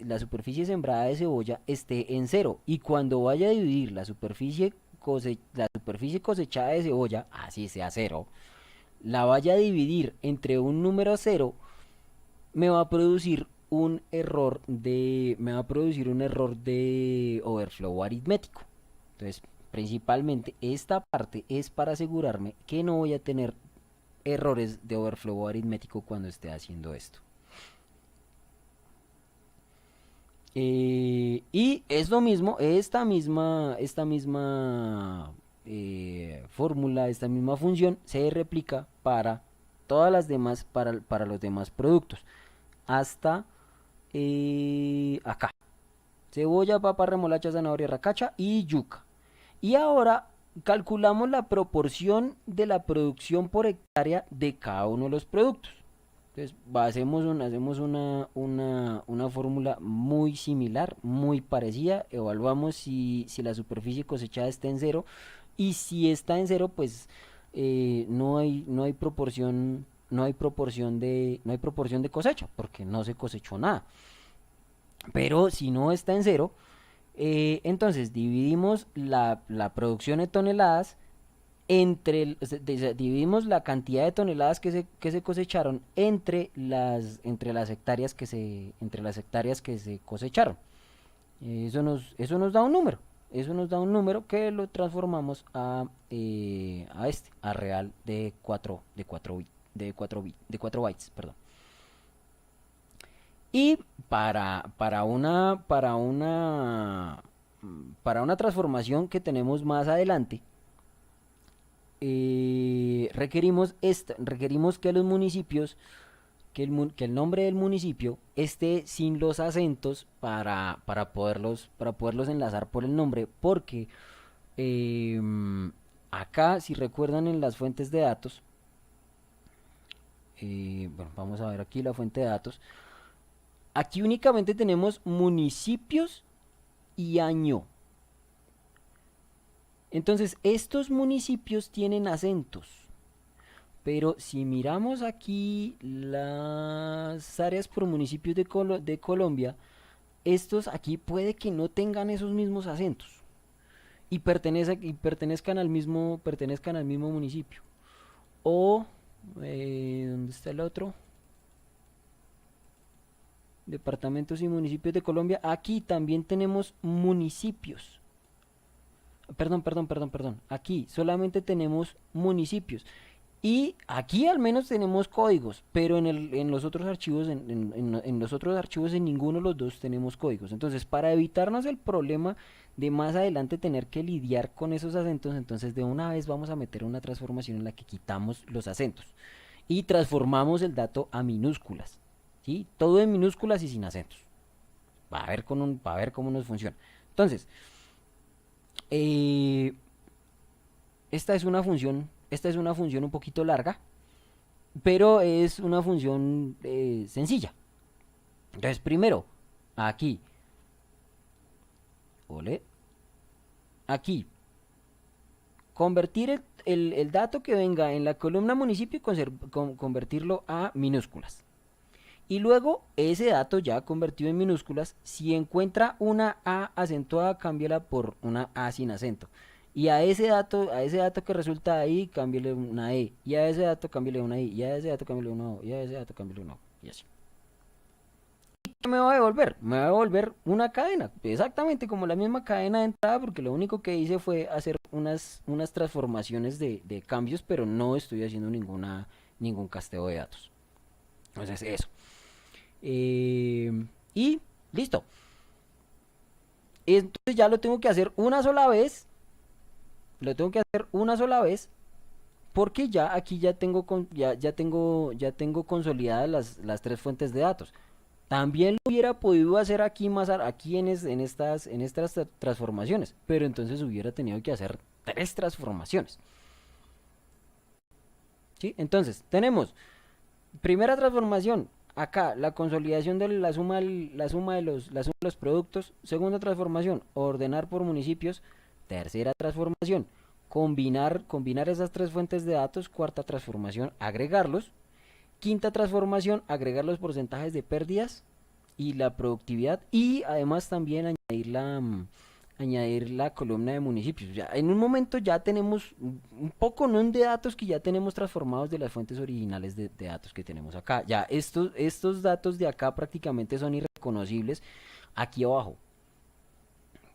la superficie sembrada de cebolla esté en cero. Y cuando vaya a dividir la superficie cosechada de cebolla, así sea cero, la vaya a dividir entre un número cero, me va a producir un error de overflow aritmético. Entonces, principalmente esta parte es para asegurarme que no voy a tener errores de overflow aritmético cuando esté haciendo esto. Y es lo mismo, esta misma fórmula, esta misma función se replica para todas las demás, para los demás productos. Hasta acá. Cebolla, papa, remolacha, zanahoria, racacha y yuca. Y ahora calculamos la proporción de la producción por hectárea de cada uno de los productos. Entonces, hacemos una fórmula muy similar, muy parecida. Evaluamos si la superficie cosechada está en cero. Y si está en cero, pues no hay proporción, no hay proporción de cosecha, porque no se cosechó nada. Pero si no está en cero, entonces dividimos la producción en toneladas dividimos la cantidad de toneladas que se cosecharon entre las hectáreas que se cosecharon. Eso nos da un número. Eso nos da un número que lo transformamos a real de 4 bytes, perdón. Y para una transformación que tenemos más adelante, requerimos que los municipios, que el nombre del municipio esté sin los acentos para poderlos enlazar por el nombre, porque acá, si recuerdan en las fuentes de datos, bueno, vamos a ver aquí la fuente de datos. Aquí únicamente tenemos municipios y año. Entonces, estos municipios tienen acentos. Pero si miramos aquí las áreas por municipios de Colombia, estos aquí puede que no tengan esos mismos acentos y pertenezcan al mismo municipio. O, ¿dónde está el otro? Departamentos y municipios de Colombia. Aquí también tenemos municipios. Perdón. Aquí solamente tenemos municipios. Y aquí al menos tenemos códigos, pero en los otros archivos, en los otros archivos en ninguno de los dos tenemos códigos. Entonces, para evitarnos el problema de más adelante tener que lidiar con esos acentos, entonces de una vez vamos a meter una transformación en la que quitamos los acentos y transformamos el dato a minúsculas, ¿sí? Todo en minúsculas y sin acentos. Va a ver cómo nos funciona. Entonces, eh, esta es una función un poquito larga, pero es una función sencilla. Entonces, primero, aquí, ole, aquí, convertir el dato que venga en la columna municipio y convertirlo a minúsculas. Y luego, ese dato ya convertido en minúsculas, si encuentra una A acentuada, cámbiala por una A sin acento. Y a ese dato que resulta ahí, cámbiale una E. Y a ese dato cámbiale una I. Y a ese dato cámbiale una O. Y a ese dato cámbiale una O. Y así. ¿Qué me va a devolver? Me va a devolver una cadena. Exactamente como la misma cadena de entrada, porque lo único que hice fue hacer unas transformaciones de cambios, pero no estoy haciendo ningún casteo de datos. Entonces, eso. Y listo. Entonces ya lo tengo que hacer una sola vez. Lo tengo que hacer una sola vez. Porque ya aquí ya tengo consolidadas las tres fuentes de datos. También lo hubiera podido hacer aquí aquí en estas transformaciones. Pero entonces hubiera tenido que hacer tres transformaciones. ¿Sí? Entonces, tenemos primera transformación. Acá, la consolidación de la suma de los productos. Segunda transformación, ordenar por municipios. Tercera transformación, combinar esas tres fuentes de datos. Cuarta transformación, agregarlos. Quinta transformación, agregar los porcentajes de pérdidas y la productividad. Y además también añadir la columna de municipios. Ya, en un momento ya tenemos un poco no de datos que ya tenemos transformados de las fuentes originales de datos que tenemos acá. Ya estos datos de acá prácticamente son irreconocibles aquí abajo.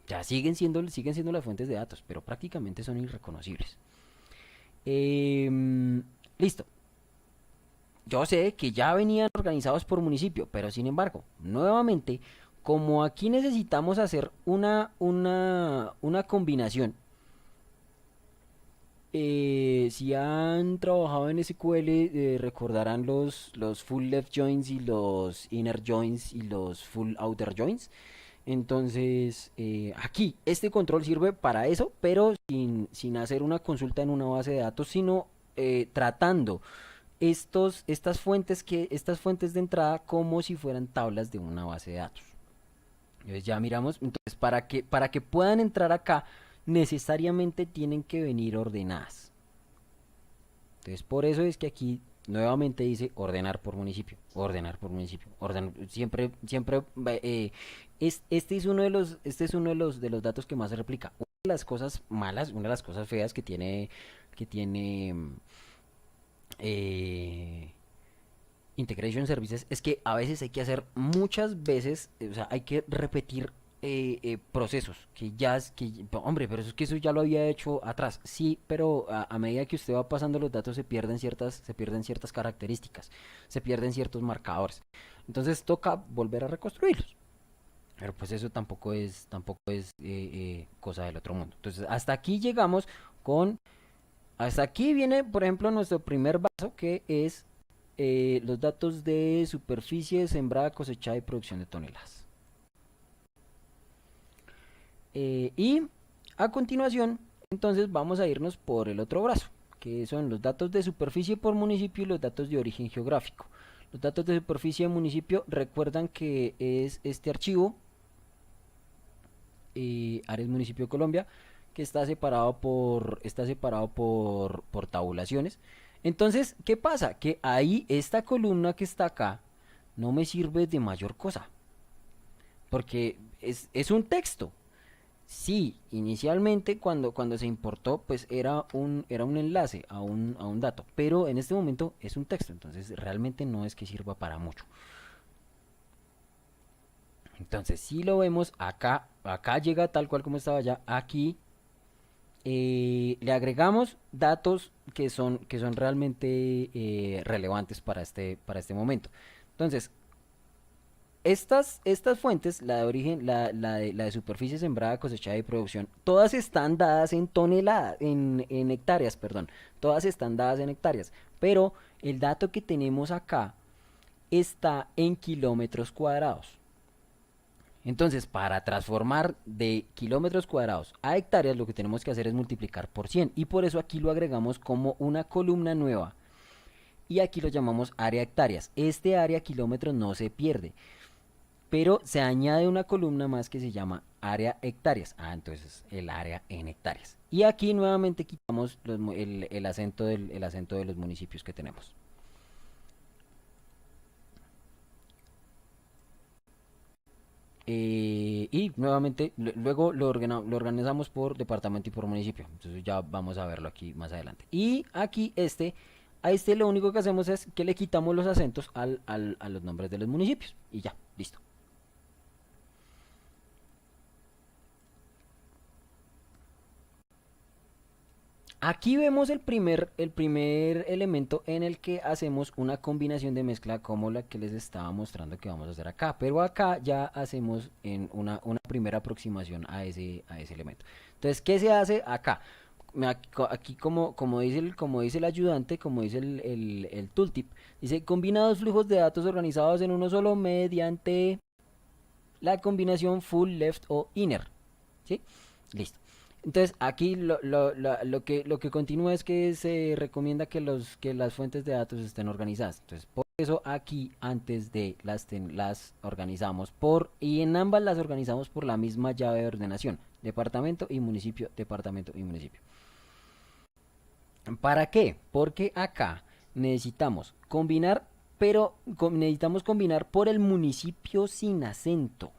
Ya siguen siendo las fuentes de datos, pero prácticamente son irreconocibles. Listo. Yo sé que ya venían organizados por municipio, pero sin embargo, nuevamente, como aquí necesitamos hacer una combinación, si han trabajado en SQL, recordarán los full left joins y los inner joins y los full outer joins. Entonces, aquí este control sirve para eso, pero sin hacer una consulta en una base de datos, sino tratando estas fuentes de entrada como si fueran tablas de una base de datos. Entonces ya miramos, entonces para que puedan entrar acá, necesariamente tienen que venir ordenadas. Entonces por eso es que aquí nuevamente dice ordenar por municipio, siempre este es uno de los datos que más se replica. Una de las cosas malas, una de las cosas feas que tiene eh, Integration Services es que a veces hay que hacer muchas veces, o sea, hay que repetir procesos hombre, pero eso es que eso ya lo había hecho atrás. Sí, pero a medida que usted va pasando los datos se pierden ciertas características, se pierden ciertos marcadores. Entonces toca volver a reconstruirlos. Pero pues eso tampoco es cosa del otro mundo. Entonces hasta aquí llegamos con hasta aquí viene, por ejemplo, nuestro primer vaso, que es los datos de superficie, sembrada, cosechada y producción de toneladas. Y a continuación, entonces vamos a irnos por el otro brazo, que son los datos de superficie por municipio y los datos de origen geográfico. Los datos de superficie de municipio, recuerdan que es este archivo, Ares Municipio de Colombia, que está separado por tabulaciones. Entonces, ¿qué pasa? Que ahí esta columna que está acá no me sirve de mayor cosa, porque es un texto. Sí, inicialmente cuando se importó, pues era un enlace a un dato, pero en este momento es un texto, entonces realmente no es que sirva para mucho. Entonces, si lo vemos acá llega tal cual como estaba ya aquí. le agregamos datos que son realmente para este momento. Entonces, estas fuentes, la de origen, la de superficie sembrada, cosechada y producción, todas están dadas en toneladas, en hectáreas, perdón, todas están dadas en hectáreas, pero el dato que tenemos acá está en kilómetros cuadrados. Entonces, para transformar de kilómetros cuadrados a hectáreas, lo que tenemos que hacer es multiplicar por 100. Y por eso aquí lo agregamos como una columna nueva. Y aquí lo llamamos área hectáreas. Este área kilómetros no se pierde. Pero se añade una columna más que se llama área hectáreas. Ah, entonces el área en hectáreas. Y aquí nuevamente quitamos el acento de los municipios que tenemos. Y nuevamente, luego lo organizamos por departamento y por municipio. Entonces ya vamos a verlo aquí más adelante. Y aquí a este lo único que hacemos es que le quitamos los acentos a los nombres de los municipios. Y ya, listo. Aquí vemos el primer elemento en el que hacemos una combinación de mezcla como la que les estaba mostrando que vamos a hacer acá. Pero acá ya hacemos en una primera aproximación a ese elemento. Entonces, ¿qué se hace acá? Aquí como dice el ayudante, como dice el tooltip, dice combina dos flujos de datos organizados en uno solo mediante la combinación full left o inner. ¿Sí? Listo. Entonces, aquí lo que continúa es que se recomienda que las fuentes de datos estén organizadas. Entonces, por eso aquí antes de las organizamos y en ambas las organizamos por la misma llave de ordenación. Departamento y municipio, departamento y municipio. ¿Para qué? Porque acá necesitamos combinar, pero necesitamos combinar por el municipio sin acento.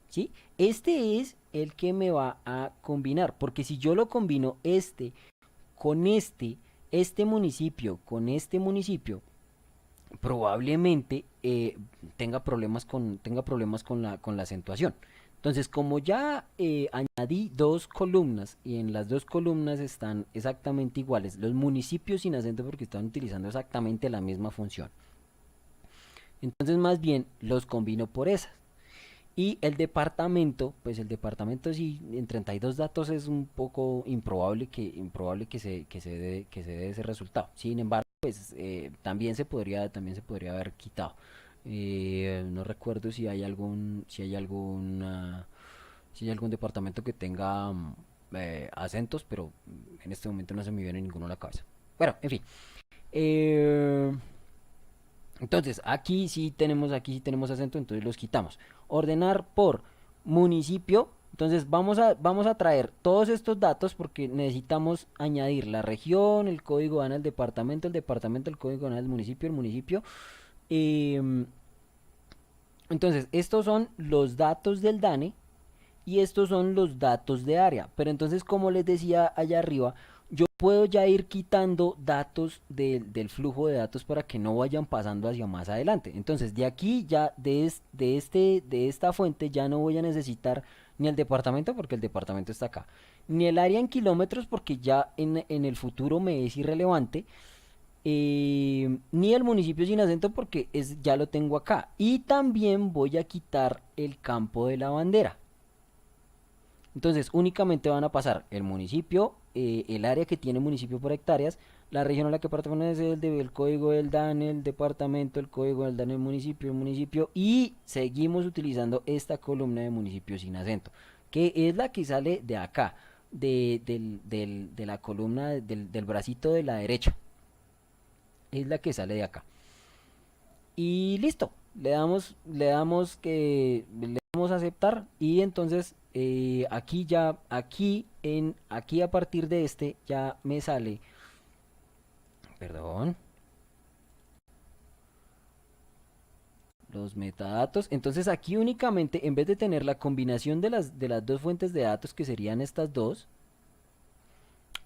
¿Sí? Este es el que me va a combinar, porque si yo lo combino con este municipio, probablemente tenga problemas con la acentuación. Entonces, como ya añadí dos columnas y en las dos columnas están exactamente iguales, los municipios sin acento porque están utilizando exactamente la misma función. Entonces, más bien los combino por esas. Y el departamento, pues el departamento sí, en 32 datos es un poco improbable que se dé ese resultado. Sin embargo, pues también se podría haber quitado. No recuerdo si hay algún departamento que tenga acentos, pero en este momento no se me viene ninguno a la cabeza. Bueno, en fin. Eh, entonces, aquí sí tenemos acento, entonces los quitamos. Ordenar por municipio. Entonces vamos a traer todos estos datos porque necesitamos añadir la región, el código ANA, el departamento, el código ANA, el municipio. Em, entonces, estos son los datos del DANE y estos son los datos de área. Pero entonces, como les decía allá arriba, yo puedo ya ir quitando datos del flujo de datos para que no vayan pasando hacia más adelante. Entonces, de aquí ya, de esta fuente, ya no voy a necesitar ni el departamento porque el departamento está acá, ni el área en kilómetros porque ya en el futuro me es irrelevante, ni el municipio sin acento porque ya lo tengo acá. Y también voy a quitar el campo de la bandera. Entonces, únicamente van a pasar el municipio, el área que tiene municipio por hectáreas, la región a la que pertenece el código del DAN, el departamento, el código del DAN, el municipio, y seguimos utilizando esta columna de municipio sin acento, que es la que sale de acá, de la columna del bracito de la derecha, es la que sale de acá. Y listo, le damos a aceptar y entonces aquí a partir de este ya me sale, perdón, los metadatos. Entonces aquí únicamente, en vez de tener la combinación de las dos fuentes de datos que serían estas dos,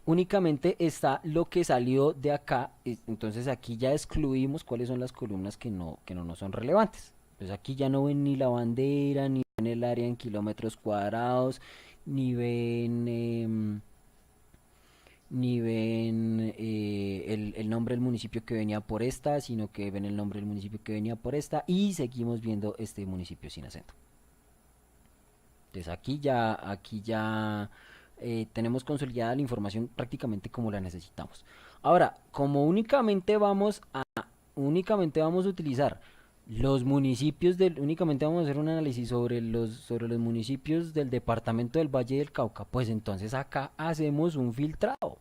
únicamente está lo que salió de acá. Entonces aquí ya excluimos cuáles son las columnas que no nos son relevantes. Entonces aquí ya no ven ni la bandera, ni ven el área en kilómetros cuadrados, ni ven, ni ven el nombre del municipio que venía por esta, sino que ven el nombre del municipio que venía por esta y seguimos viendo este municipio sin acento. Entonces aquí ya tenemos consolidada la información prácticamente como la necesitamos. Ahora, como únicamente vamos a utilizar los municipios únicamente vamos a hacer un análisis sobre los municipios del departamento del Valle del Cauca, pues entonces acá hacemos un filtrado.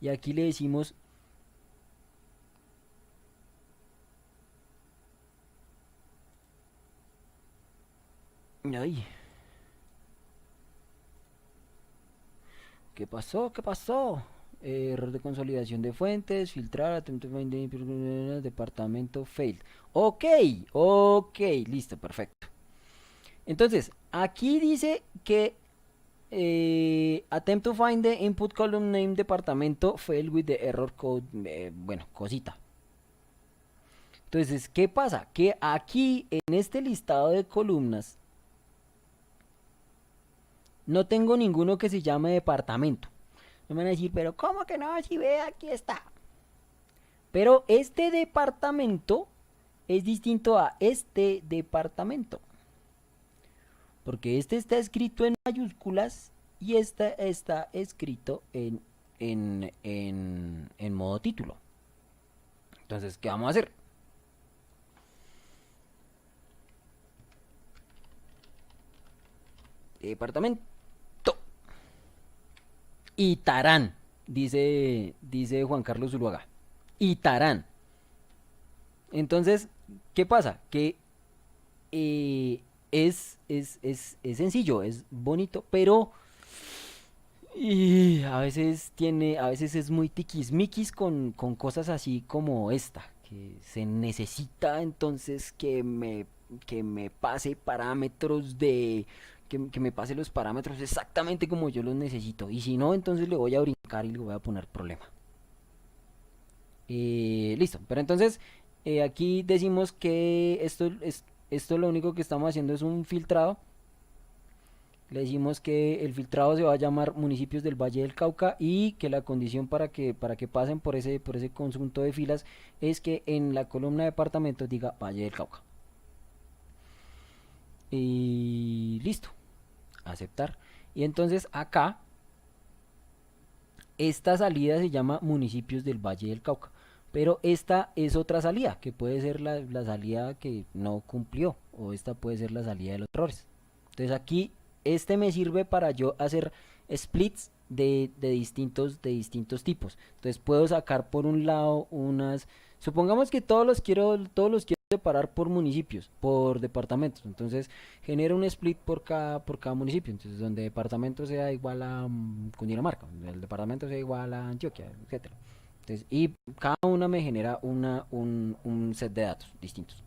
Y aquí le decimos, ay, ¿qué pasó? ¿Qué pasó? Error de consolidación de fuentes, filtrar, atento, departamento failed. Ok, ok, listo, perfecto. Entonces, aquí dice que attempt to find the input column name departamento failed with the error code, bueno, cosita. Entonces, ¿qué pasa? Que aquí en este listado de columnas no tengo ninguno que se llame departamento. Me van a decir, pero ¿cómo que no? Si ve, aquí está. Pero este departamento es distinto a este departamento. Porque este está escrito en mayúsculas y este está escrito en modo título. Entonces, ¿qué vamos a hacer? Departamento Itarán, dice Juan Carlos Zuluaga. Itarán. Entonces, ¿qué pasa? Que es sencillo, es bonito, pero a veces es muy tiquismiquis con cosas así como esta, que se necesita entonces que me pase parámetros que me pase los parámetros exactamente como yo los necesito. Y si no, entonces le voy a brincar y le voy a poner problema. Listo, pero entonces aquí decimos que esto lo único que estamos haciendo es un filtrado. Le decimos que el filtrado se va a llamar municipios del Valle del Cauca y que la condición para que pasen por ese conjunto de filas es que en la columna de departamentos diga Valle del Cauca. Y listo, aceptar. Y entonces acá, esta salida se llama municipios del Valle del Cauca. Pero esta es otra salida, que puede ser la salida que no cumplió, o esta puede ser la salida de los errores. Entonces aquí este me sirve para yo hacer splits de distintos tipos. Entonces puedo sacar por un lado supongamos que todos los quiero separar por municipios, por departamentos. Entonces genero un split por cada municipio. Entonces donde departamento sea igual a Cundinamarca, el departamento sea igual a Antioquia, etcétera. Entonces, y cada una me genera un set de datos distintos.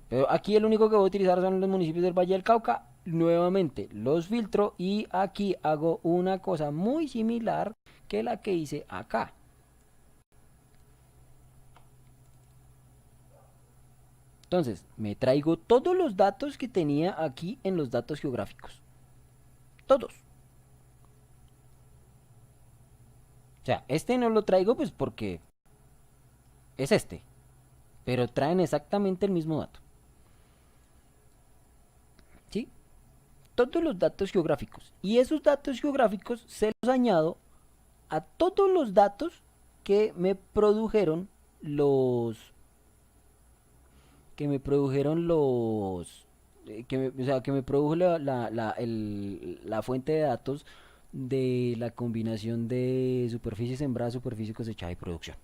Pero aquí el único que voy a utilizar son los municipios del Valle del Cauca. Nuevamente los filtro y aquí hago una cosa muy similar que la que hice acá. Entonces, me traigo todos los datos que tenía aquí en los datos geográficos. Todos. O sea, este no lo traigo pues porque es este. Pero traen exactamente el mismo dato. ¿Sí? Todos los datos geográficos. Y esos datos geográficos se los añado a todos los datos que me produjeron los que me produjeron los o sea, que me produjo la fuente de datos de la combinación de superficie sembrada, superficie cosechada y producción.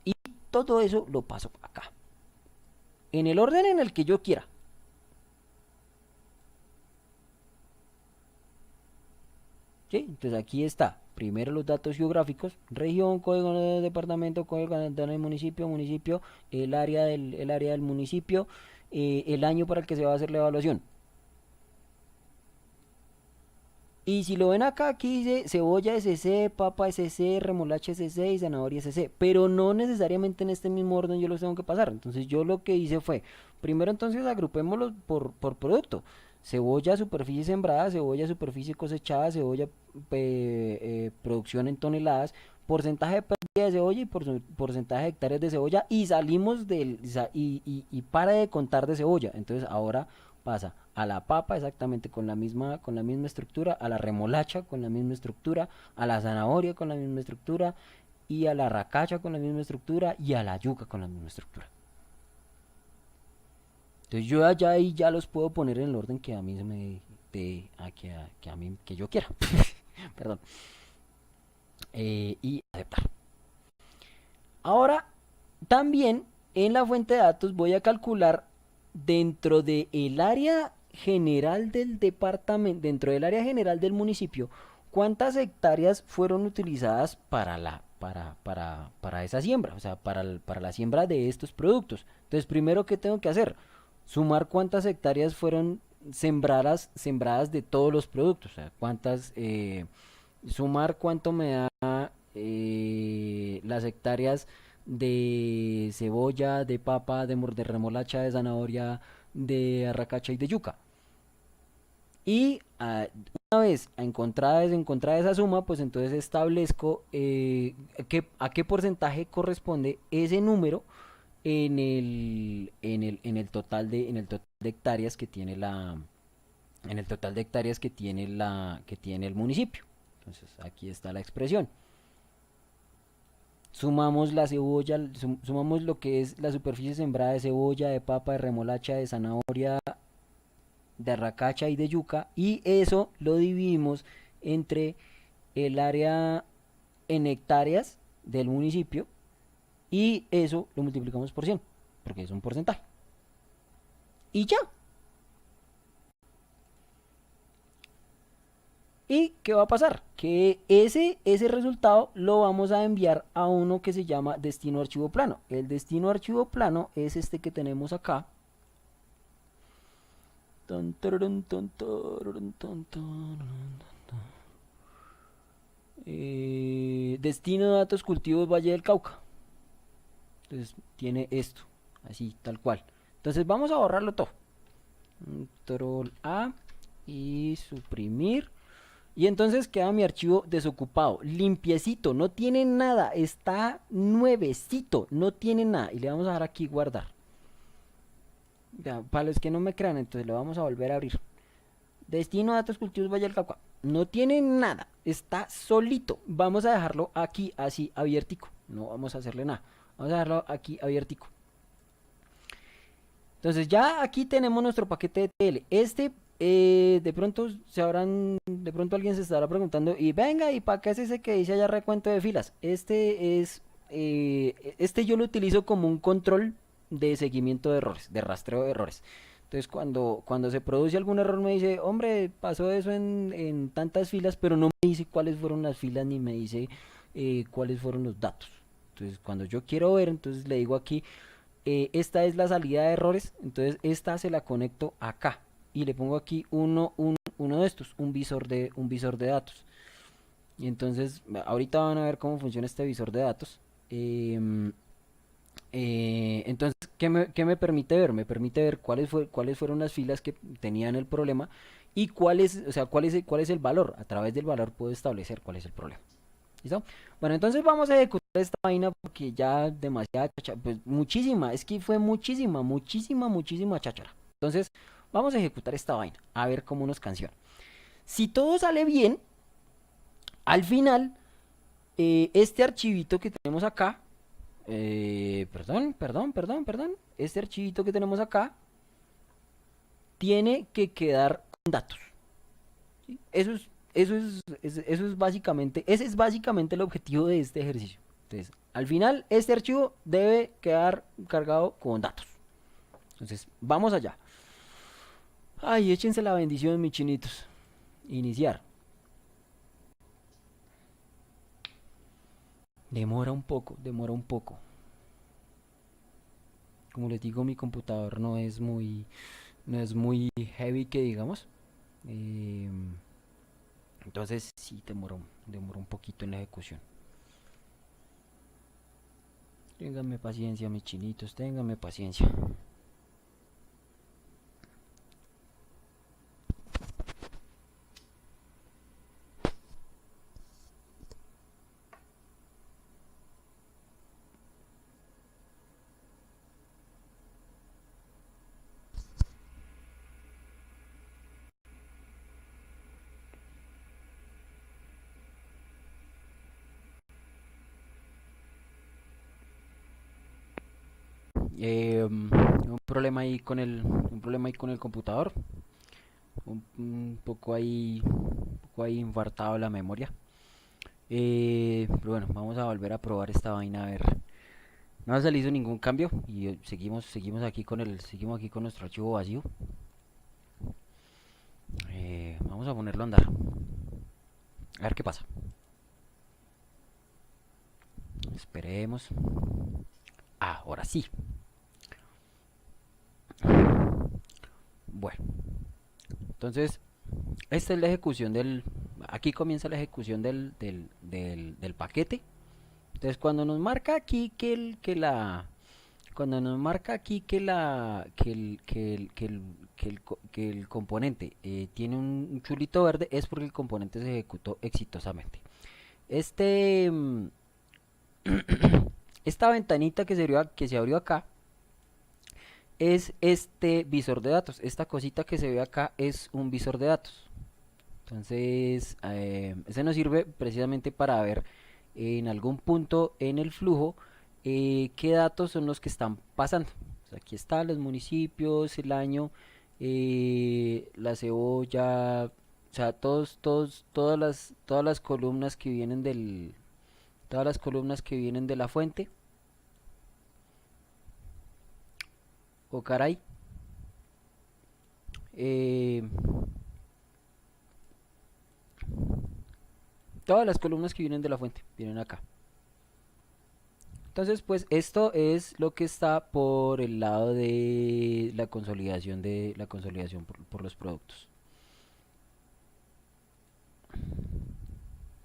Y todo eso lo paso acá, en el orden en el que yo quiera. ¿Sí? Entonces aquí está, primero los datos geográficos, región, código de departamento, código del municipio, municipio, el área del municipio, el año para el que se va a hacer la evaluación. Y si lo ven acá, aquí dice cebolla SC, papa SC, remolacha SC y zanahoria SC. Pero no necesariamente en este mismo orden yo los tengo que pasar. Entonces yo lo que hice fue, primero entonces agrupémoslos por producto. cebolla, superficie sembrada, cebolla, superficie cosechada, cebolla, producción en toneladas, porcentaje de pérdida de cebolla y porcentaje de hectáreas de cebolla y salimos y para de contar de cebolla. Entonces ahora pasa a la papa exactamente con la misma estructura, a la remolacha con la misma estructura, a la zanahoria con la misma estructura y a la racacha con la misma estructura y a la yuca con la misma estructura. Entonces yo allá ahí ya los puedo poner en el orden que a mí se me que a mí que yo quiera. Perdón. Y aceptar. Ahora también en la fuente de datos voy a calcular dentro de el área general del departamento, dentro del área general del municipio, cuántas hectáreas fueron utilizadas para esa siembra, o sea, para la siembra de estos productos. Entonces, primero, ¿qué tengo que hacer? Sumar cuántas hectáreas fueron sembradas de todos los productos, o sea, sumar cuánto me da las hectáreas de cebolla, de papa, de remolacha, de zanahoria, de arracacha y de yuca. Y una vez encontrada esa suma, pues entonces establezco a qué porcentaje corresponde ese número en el total de hectáreas que tiene en el total de hectáreas que tiene el municipio. Entonces aquí está la expresión. Sumamos la cebolla, sumamos lo que es la superficie sembrada de cebolla, de papa, de remolacha, de zanahoria, de arracacha y de yuca, y eso lo dividimos entre el área en hectáreas del municipio y eso lo multiplicamos por 100 porque es un porcentaje. Y ya. ¿Y qué va a pasar? Que ese resultado lo vamos a enviar a uno que se llama destino archivo plano. El destino archivo plano es este que tenemos acá. Destino de datos cultivos Valle del Cauca. Entonces tiene esto, así, tal cual. Entonces vamos a borrarlo todo. Control A y suprimir. Y entonces queda mi archivo desocupado, limpiecito, no tiene nada, está nuevecito, no tiene nada. Y le vamos a dar aquí guardar. Ya, para los que no me crean, entonces lo vamos a volver a abrir. Destino datos cultivos Valle del Cauca. No tiene nada, está solito. Vamos a dejarlo aquí así abiertico. No vamos a hacerle nada. Vamos a dejarlo aquí abiertico. Entonces ya aquí tenemos nuestro paquete de TL. De pronto de pronto alguien se estará preguntando, y venga, ¿y para qué es ese que dice allá recuento de filas? Este yo lo utilizo como un control de seguimiento de errores, de rastreo de errores. Entonces cuando se produce algún error me dice, hombre, pasó eso en tantas filas, pero no me dice cuáles fueron las filas ni me dice cuáles fueron los datos. Entonces cuando yo quiero ver, entonces le digo aquí, esta es la salida de errores, entonces esta se la conecto acá y le pongo aquí uno de estos, un visor de datos. Y entonces ahorita van a ver cómo funciona este visor de datos. Entonces, ¿qué me permite ver? Me permite ver cuáles fueron las filas que tenían el problema y o sea, cuál es el valor. A través del valor puedo establecer cuál es el problema. ¿Listo? Bueno, entonces vamos a ejecutar esta vaina porque ya demasiada cháchara, pues muchísima, es que fue muchísima cháchara. Entonces, vamos a ejecutar esta vaina, a ver cómo nos canciona. Si todo sale bien, al final, este archivito que tenemos acá, perdón, este archivito que tenemos acá, tiene que quedar con datos. ¿Sí? Ese es básicamente el objetivo de este ejercicio. Entonces, al final, este archivo debe quedar cargado con datos. Entonces, vamos allá. Ay, échense la bendición, mis chinitos. Iniciar. Demora un poco, demora un poco. Como les digo, mi computador no es muy heavy que digamos. Eh, entonces sí demora un poquito en la ejecución. Ténganme paciencia, mis chinitos, ténganme paciencia. Un problema ahí con un problema ahí con el computador, un poco ahí infartado la memoria. Pero bueno, vamos a volver a probar esta vaina a ver. No ha salido ningún cambio y seguimos aquí seguimos aquí con nuestro archivo vacío. Vamos a ponerlo a andar, a ver qué pasa. Esperemos. Ah, ahora sí. Bueno, entonces esta es la ejecución aquí comienza la ejecución del paquete. Entonces cuando nos marca aquí cuando nos marca aquí que el componente tiene un chulito verde, es porque el componente se ejecutó exitosamente. Este, mm, esta ventanita que se abrió acá es este visor de datos. Esta cosita que se ve acá es un visor de datos. Entonces, ese nos sirve precisamente para ver en algún punto en el flujo qué datos son los que están pasando. O sea, aquí están los municipios, el año, la cebolla, o sea, todas las columnas que vienen todas las columnas que vienen de la fuente. O caray. eh, Todas las columnas que vienen de la fuente vienen acá. Entonces, pues esto es lo que está por el lado de la consolidación por los productos.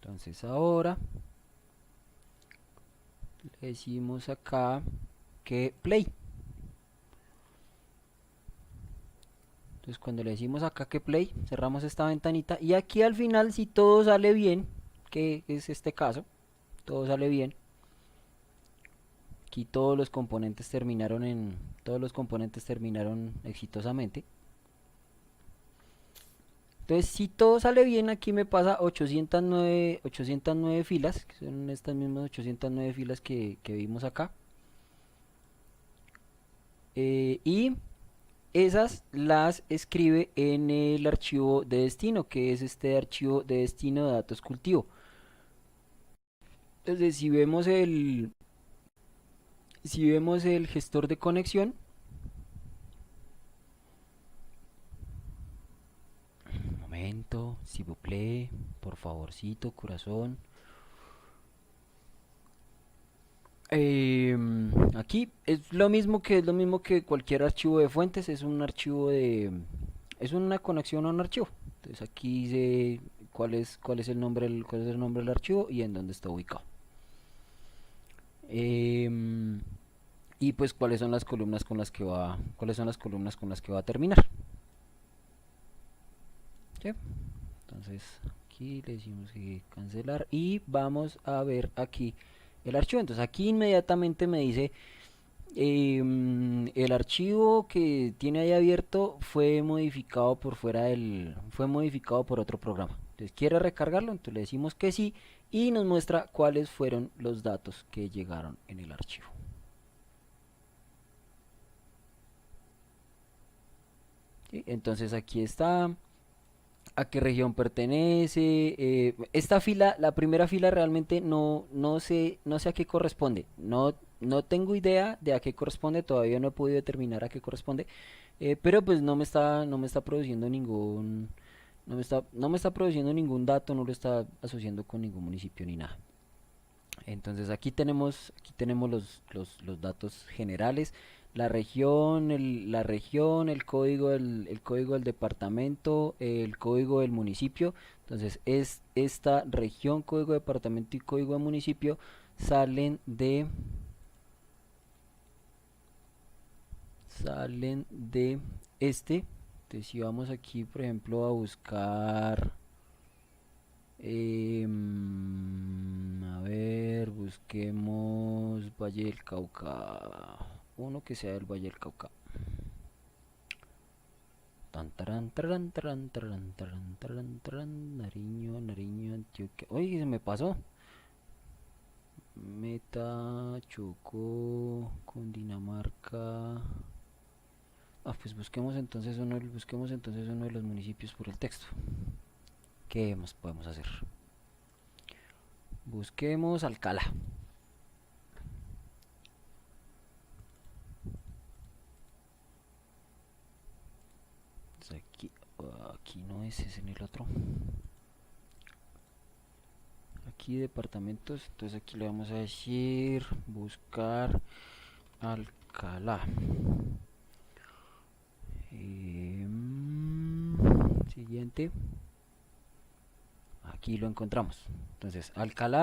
Entonces ahora le decimos acá que play. Entonces cuando le decimos acá que play, cerramos esta ventanita y aquí al final si todo sale bien, que es este caso, todo sale bien. Aquí todos los componentes terminaron exitosamente. Entonces, si todo sale bien, aquí me pasa 809 filas, que son estas mismas 809 filas que vimos acá. Y esas las escribe en el archivo de destino, que es este archivo de destino de datos cultivo. Entonces, si vemos el gestor de conexión, un momento, si vous plaît, por favorcito, corazón. Aquí es lo mismo que cualquier archivo de fuentes, es una conexión a un archivo. Entonces aquí dice cuál es el nombre del archivo y en dónde está ubicado. Em, y pues cuáles son las columnas con las que cuáles son las columnas con las que va a terminar. ¿Sí? Entonces aquí le decimos que cancelar y vamos a ver aquí el archivo. Entonces aquí inmediatamente me dice el archivo que tiene ahí abierto fue modificado fue modificado por otro programa. Entonces quiere recargarlo, entonces le decimos que sí y nos muestra cuáles fueron los datos que llegaron en el archivo. ¿Sí? Entonces aquí está a qué región pertenece. Esta fila, la primera fila realmente no sé a qué corresponde. No tengo idea de a qué corresponde, todavía no he podido determinar a qué corresponde. Pero pues no me está produciendo no me está produciendo ningún dato, no lo está asociando con ningún municipio ni nada. Entonces aquí tenemos los datos generales, el código del departamento, el código del municipio. Entonces es esta región, código de departamento y código de municipio salen de este. Entonces si vamos aquí, por ejemplo, a buscar a ver, busquemos Valle del Cauca. Uno que sea del Valle del Cauca. Tan, taran, taran, taran, taran, taran, taran, taran, Nariño, Antioquia. Oye, se me pasó. Meta chocó con Dinamarca. Pues busquemos entonces uno de los municipios por el texto. ¿Qué más podemos hacer? Busquemos Alcalá. Pues aquí no es en el otro. Aquí departamentos, entonces aquí le vamos a decir buscar Alcalá. Siguiente. Aquí lo encontramos. Entonces, Alcalá